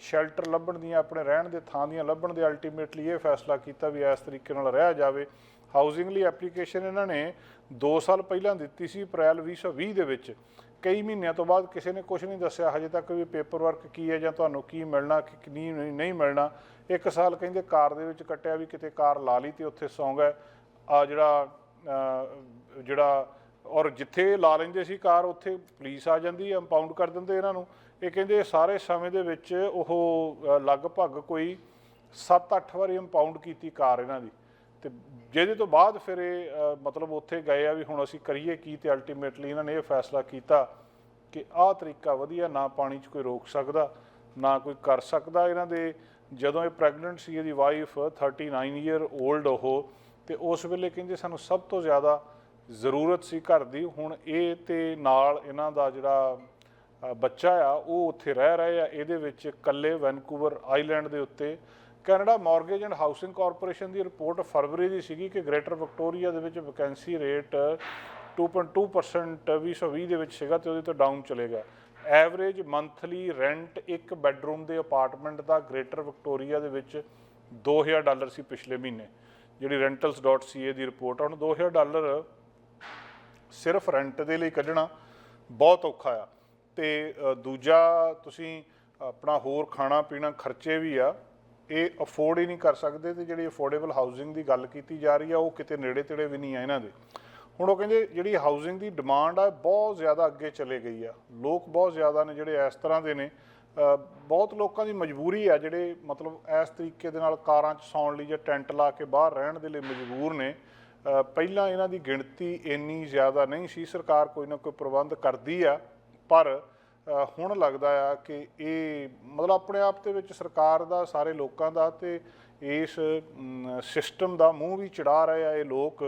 ਸ਼ੈਲਟਰ ਲੱਭਣ ਦੀਆਂ, ਆਪਣੇ ਰਹਿਣ ਦੇ ਥਾਂ ਦੀਆਂ ਲੱਭਣ ਦੇ, ਅਲਟੀਮੇਟਲੀ ਇਹ ਫੈਸਲਾ ਕੀਤਾ ਵੀ ਇਸ ਤਰੀਕੇ ਨਾਲ ਰਹਿ ਜਾਵੇ। ਹਾਊਸਿੰਗ ਲਈ ਐਪਲੀਕੇਸ਼ਨ ਇਹਨਾਂ ਨੇ 2 ਸਾਲ ਪਹਿਲਾਂ ਦਿੱਤੀ ਸੀ, ਅਪ੍ਰੈਲ 2020 ਦੇ ਵਿੱਚ। ਕਈ ਮਹੀਨਿਆਂ ਤੋਂ ਬਾਅਦ ਕਿਸੇ ਨੇ ਕੁਝ ਨਹੀਂ ਦੱਸਿਆ ਹਜੇ ਤੱਕ ਵੀ ਪੇਪਰ ਵਰਕ ਕੀ ਹੈ ਜਾਂ ਤੁਹਾਨੂੰ ਕੀ ਮਿਲਣਾ ਕੀ ਨਹੀਂ ਮਿਲਣਾ। 1 ਸਾਲ ਕਹਿੰਦੇ ਕਾਰ ਦੇ ਵਿੱਚ ਕੱਟਿਆ, ਵੀ ਕਿਤੇ ਕਾਰ ਲਾ ਲਈ ਤੇ ਉੱਥੇ ਸੌਂ ਗਏ। ਆ ਜਿਹੜਾ ਔਰ ਜਿੱਥੇ ਲਾ ਲੈਂਦੇ ਸੀ ਕਾਰ ਉੱਥੇ ਪੁਲਿਸ ਆ ਜਾਂਦੀ, ਇੰਪਾਊਂਡ ਕਰ ਦਿੰਦੇ ਇਹਨਾਂ ਨੂੰ। ਇਹ ਕਹਿੰਦੇ ਸਾਰੇ ਸਮੇਂ ਦੇ ਵਿੱਚ ਉਹ ਲਗਭਗ ਕੋਈ 7-8 ਵਾਰੀ ਇੰਪਾਊਂਡ ਕੀਤੀ ਕਾਰ ਇਹਨਾਂ ਦੀ। ਤੇ ਜਿਹਦੇ ਤੋਂ ਬਾਅਦ ਫਿਰ ਇਹ ਮਤਲਬ ਉੱਥੇ ਗਏ ਆ ਵੀ ਹੁਣ ਅਸੀਂ ਕਰੀਏ ਕੀ। ਤੇ ਅਲਟੀਮੇਟਲੀ ਇਹਨਾਂ ਨੇ ਇਹ ਫੈਸਲਾ ਕੀਤਾ ਕਿ ਆਹ ਤਰੀਕਾ ਵਧੀਆ, ਨਾ ਪਾਣੀ 'ਚ ਕੋਈ ਰੋਕ ਸਕਦਾ ਨਾ ਕੋਈ ਕਰ ਸਕਦਾ। ਇਹਨਾਂ ਦੇ ਜਦੋਂ ਇਹ ਪ੍ਰੈਗਨੈਂਟ ਸੀ ਇਹਦੀ ਵਾਈਫ 39 ਈਅਰ ਓਲਡ ਉਹ, ਤੇ ਉਸ ਵੇਲੇ ਕਹਿੰਦੇ ਸਾਨੂੰ ਸਭ ਤੋਂ ਜ਼ਿਆਦਾ ਜ਼ਰੂਰਤ ਸੀ ਘਰ ਦੀ। ਹੁਣ ਇਹ ਤੇ ਨਾਲ ਇਹਨਾਂ ਦਾ ਜਿਹੜਾ ਬੱਚਾ ਆ ਉਹ ਉੱਥੇ ਰਹਿ ਰਹੇ ਆ ਇਹਦੇ ਵਿੱਚ ਇਕੱਲੇ ਵੈਨਕੂਵਰ ਆਈਲੈਂਡ ਦੇ ਉੱਤੇ। Canada mortgage and housing corporation the report ਫਰਵਰੀ ਦੀ ਸੀਗੀ ਕਿ ਗ੍ਰੇਟਰ ਵਿਕਟੋਰੀਆ ਦੇ ਵਿੱਚ ਵੈਕੈਂਸੀ ਰੇਟ 2.2% 2020 ਦੇ ਵਿੱਚ ਸੀਗਾ ਤੇ ਉਹਦੇ ਤੋਂ ਡਾਊਨ ਚਲੇ ਗਿਆ। ਐਵਰੇਜ ਮੰਥਲੀ ਰੈਂਟ ਇੱਕ ਬੈਡਰੂਮ ਦੇ ਅਪਾਰਟਮੈਂਟ ਦਾ ਗ੍ਰੇਟਰ ਵਿਕਟੋਰੀਆ ਦੇ ਵਿੱਚ $2000 ਸੀ ਪਿਛਲੇ ਮਹੀਨੇ, ਜਿਹੜੀ rentals.ca ਦੀ ਰਿਪੋਰਟ ਆ। ਹੁਣ $2000 ਸਿਰਫ ਰੈਂਟ ਦੇ ਲਈ ਕੱਢਣਾ ਬਹੁਤ ਔਖਾ ਆ। ਤੇ ਦੂਜਾ ਤੁਸੀਂ ਆਪਣਾ ਹੋਰ ਖਾਣਾ ਪੀਣਾ ਖਰਚੇ ਵੀ ਆ, ਇਹ ਅਫੋਰਡ ਹੀ ਨਹੀਂ ਕਰ ਸਕਦੇ। ਤੇ ਜਿਹੜੀ ਅਫੋਰਡੇਬਲ ਹਾਊਸਿੰਗ ਦੀ ਗੱਲ ਕੀਤੀ ਜਾ ਰਹੀ ਆ ਉਹ ਕਿਤੇ ਨੇੜੇ ਤੇੜੇ ਵੀ ਨਹੀਂ ਆ ਇਹਨਾਂ ਦੇ। ਹੁਣ ਉਹ ਕਹਿੰਦੇ ਜਿਹੜੀ ਹਾਊਸਿੰਗ ਦੀ ਡਿਮਾਂਡ ਆ ਬਹੁਤ ਜ਼ਿਆਦਾ ਅੱਗੇ ਚਲੇ ਗਈ ਆ। ਲੋਕ ਬਹੁਤ ਜ਼ਿਆਦਾ ਨੇ ਜਿਹੜੇ ਇਸ ਤਰ੍ਹਾਂ ਦੇ ਨੇ। ਬਹੁਤ ਲੋਕਾਂ ਦੀ ਮਜਬੂਰੀ ਆ ਜਿਹੜੇ ਮਤਲਬ ਇਸ ਤਰੀਕੇ ਦੇ ਨਾਲ ਕਾਰਾਂ 'ਚ ਸੌਣ ਲਈ ਜਾਂ ਟੈਂਟ ਲਾ ਕੇ ਬਾਹਰ ਰਹਿਣ ਦੇ ਲਈ ਮਜਬੂਰ ਨੇ। ਪਹਿਲਾਂ ਇਹਨਾਂ ਦੀ ਗਿਣਤੀ ਇੰਨੀ ਜ਼ਿਆਦਾ ਨਹੀਂ ਸੀ, ਸਰਕਾਰ ਕੋਈ ਨਾ ਕੋਈ ਪ੍ਰਬੰਧ ਕਰਦੀ ਆ। ਪਰ ਹੁਣ ਲੱਗਦਾ ਆ ਕਿ ਇਹ ਮਤਲਬ ਆਪਣੇ ਆਪ ਦੇ ਵਿੱਚ ਸਰਕਾਰ ਦਾ, ਸਾਰੇ ਲੋਕਾਂ ਦਾ ਤੇ ਇਸ ਸਿਸਟਮ ਦਾ ਮੂੰਹ ਵੀ ਚੜਾ ਰਹੇ ਆ ਇਹ ਲੋਕ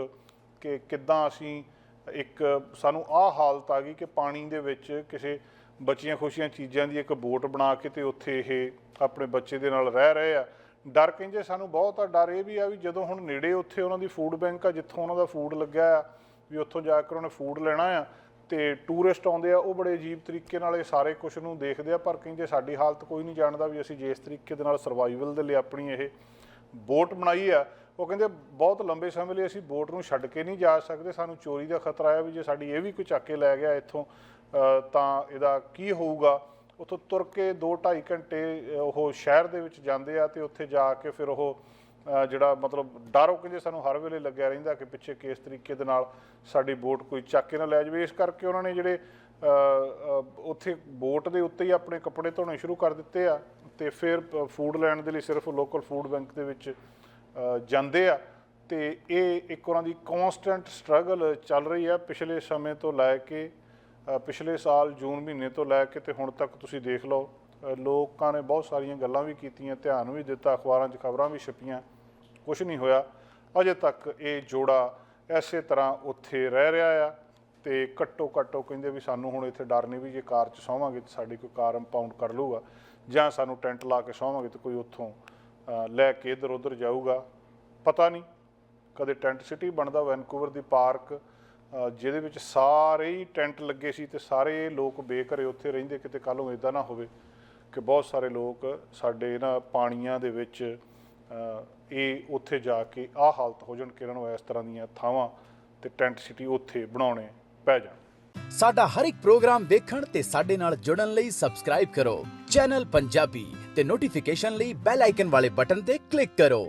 ਕਿ ਕਿੱਦਾਂ ਅਸੀਂ ਇੱਕ ਸਾਨੂੰ ਆਹ ਹਾਲਤ ਆ ਗਈ ਕਿ ਪਾਣੀ ਦੇ ਵਿੱਚ ਕਿਸੇ ਬਚੀਆਂ ਖੁਸ਼ੀਆਂ ਚੀਜ਼ਾਂ ਦੀ ਇੱਕ ਬੋਟ ਬਣਾ ਕੇ ਤੇ ਉੱਥੇ ਇਹ ਆਪਣੇ ਬੱਚੇ ਦੇ ਨਾਲ ਰਹਿ ਰਹੇ ਆ। ਡਰ ਕਹਿੰਦੇ ਸਾਨੂੰ ਬਹੁਤ ਆ। ਡਰ ਇਹ ਵੀ ਆ ਵੀ ਜਦੋਂ ਹੁਣ ਨੇੜੇ ਉੱਥੇ ਉਹਨਾਂ ਦੀ ਫੂਡ ਬੈਂਕ ਆ ਜਿੱਥੋਂ ਉਹਨਾਂ ਦਾ ਫੂਡ ਲੱਗਿਆ ਆ, ਵੀ ਉੱਥੋਂ ਜਾ ਕੇ ਉਹਨੇ ਫੂਡ ਲੈਣਾ ਆ ਤੇ ਟੂਰਿਸਟ ਆਉਂਦੇ ਆ ਉਹ ਬੜੇ ਅਜੀਬ ਤਰੀਕੇ ਨਾਲ ਇਹ ਸਾਰੇ ਕੁਛ ਨੂੰ ਦੇਖਦੇ ਆ। ਪਰ ਕਹਿੰਦੇ ਸਾਡੀ ਹਾਲਤ ਕੋਈ ਨਹੀਂ ਜਾਣਦਾ ਵੀ ਅਸੀਂ ਜਿਸ ਤਰੀਕੇ ਦੇ ਨਾਲ ਸਰਵਾਈਵਲ ਦੇ ਲਈ ਆਪਣੀ ਇਹ ਬੋਟ ਬਣਾਈ ਆ। ਉਹ ਕਹਿੰਦੇ ਬਹੁਤ ਲੰਬੇ ਸਮੇਂ ਲਈ ਅਸੀਂ ਬੋਟ ਨੂੰ ਛੱਡ ਕੇ ਨਹੀਂ ਜਾ ਸਕਦੇ, ਸਾਨੂੰ ਚੋਰੀ ਦਾ ਖਤਰਾ ਆ ਵੀ ਜੇ ਸਾਡੀ ਇਹ ਵੀ ਕੋਈ ਚੱਕ ਕੇ ਲੈ ਗਿਆ ਇੱਥੋਂ ਤਾਂ ਇਹਦਾ ਕੀ ਹੋਊਗਾ। ਉੱਥੋਂ ਤੁਰ ਕੇ 2-2.5 ਘੰਟੇ ਉਹ ਸ਼ਹਿਰ ਦੇ ਵਿੱਚ ਜਾਂਦੇ ਆ ਤੇ ਉੱਥੇ ਜਾ ਕੇ ਫਿਰ ਉਹ ਜਿਹੜਾ ਮਤਲਬ ਡਰ ਉਹ ਕਹਿੰਦੇ ਸਾਨੂੰ ਹਰ ਵੇਲੇ ਲੱਗਿਆ ਰਹਿੰਦਾ ਕਿ ਪਿੱਛੇ ਕਿਸ ਤਰੀਕੇ ਦੇ ਨਾਲ ਸਾਡੀ ਬੋਟ ਕੋਈ ਚੱਕ ਕੇ ਨਾ ਲੈ ਜਾਵੇ। ਇਸ ਕਰਕੇ ਉਹਨਾਂ ਨੇ ਜਿਹੜੇ ਉੱਥੇ ਬੋਟ ਦੇ ਉੱਤੇ ਹੀ ਆਪਣੇ ਕੱਪੜੇ ਧੋਣੇ ਸ਼ੁਰੂ ਕਰ ਦਿੱਤੇ ਆ ਤੇ ਫਿਰ ਫੂਡ ਲੈਣ ਦੇ ਲਈ ਸਿਰਫ ਲੋਕਲ ਫੂਡ ਬੈਂਕ ਦੇ ਵਿੱਚ ਜਾਂਦੇ ਆ। ਤੇ ਇਹ ਇੱਕ ਉਹਨਾਂ ਦੀ ਕੌਨਸਟੈਂਟ ਸਟਰਗਲ ਚੱਲ ਰਹੀ ਆ ਪਿਛਲੇ ਸਮੇਂ ਤੋਂ ਲੈ ਕੇ, ਪਿਛਲੇ ਸਾਲ ਜੂਨ ਮਹੀਨੇ ਤੋਂ ਲੈ ਕੇ ਤੇ ਹੁਣ ਤੱਕ ਤੁਸੀਂ ਦੇਖ ਲਓ। ਲੋਕਾਂ ਨੇ ਬਹੁਤ ਸਾਰੀਆਂ ਗੱਲਾਂ ਵੀ ਕੀਤੀਆਂ, ਧਿਆਨ ਵੀ ਦਿੱਤਾ, ਅਖਬਾਰਾਂ 'ਚ ਖਬਰਾਂ ਵੀ ਛਪੀਆਂ, ਕੁਛ ਨਹੀਂ ਹੋਇਆ। ਅਜੇ ਤੱਕ ਇਹ ਜੋੜਾ ਐਸੇ ਤਰ੍ਹਾਂ ਉੱਥੇ ਰਹਿ ਰਿਹਾ ਆ। ਤੇ ਘੱਟੋ ਘੱਟ ਉਹ ਕਹਿੰਦੇ ਵੀ ਸਾਨੂੰ ਹੁਣ ਇੱਥੇ ਡਰ ਨਹੀਂ ਵੀ ਜੇ ਕਾਰ 'ਚ ਸੌਵਾਂਗੇ ਤਾਂ ਸਾਡੀ ਕੋਈ ਕਾਰ ਇੰਪਾਊਂਡ ਕਰ ਲੂਗਾ, ਜਾਂ ਸਾਨੂੰ ਟੈਂਟ ਲਾ ਕੇ ਸੌਵਾਂਗੇ ਤਾਂ ਕੋਈ ਉੱਥੋਂ ਲੈ ਕੇ ਇੱਧਰ ਉੱਧਰ ਜਾਊਗਾ। ਪਤਾ ਨਹੀਂ ਕਦੇ ਟੈਂਟ ਸਿਟੀ ਬਣਦਾ ਵੈਨਕੂਵਰ ਦੀ ਪਾਰਕ ਜਿਹਦੇ ਵਿੱਚ ਸਾਰੇ ਹੀ ਟੈਂਟ ਲੱਗੇ ਸੀ ਤੇ ਸਾਰੇ ਲੋਕ ਬੇਘਰੇ ਉੱਥੇ ਰਹਿੰਦੇ। ਕਿਤੇ ਕੱਲ੍ਹ ਨੂੰ ਇੱਦਾਂ ਨਾ ਹੋਵੇ ਕਿ ਬਹੁਤ ਸਾਰੇ ਲੋਕ ਸਾਡੇ ਇਹਨਾਂ ਪਾਣੀਆਂ ਦੇ ਵਿੱਚ ਇਹ ਉੱਥੇ ਜਾ ਕੇ ਆਹ ਹਾਲਤ ਹੋ ਜਾਣ ਕਿ ਇਹਨਾਂ ਨੂੰ ਇਸ ਤਰ੍ਹਾਂ ਦੀਆਂ ਥਾਵਾਂ ਤੇ ਟੈਂਟ ਸਿਟੀ ਉੱਥੇ ਬਣਾਉਣੇ ਪੈ ਜਾਣ। ਸਾਡਾ ਹਰ ਇੱਕ ਪ੍ਰੋਗਰਾਮ ਦੇਖਣ ਤੇ ਸਾਡੇ ਨਾਲ ਜੁੜਨ ਲਈ ਸਬਸਕ੍ਰਾਈਬ ਕਰੋ ਚੈਨਲ ਪੰਜਾਬੀ ਤੇ ਨੋਟੀਫਿਕੇਸ਼ਨ ਲਈ ਬੈਲ ਆਈਕਨ ਵਾਲੇ ਬਟਨ ਤੇ ਕਲਿੱਕ ਕਰੋ।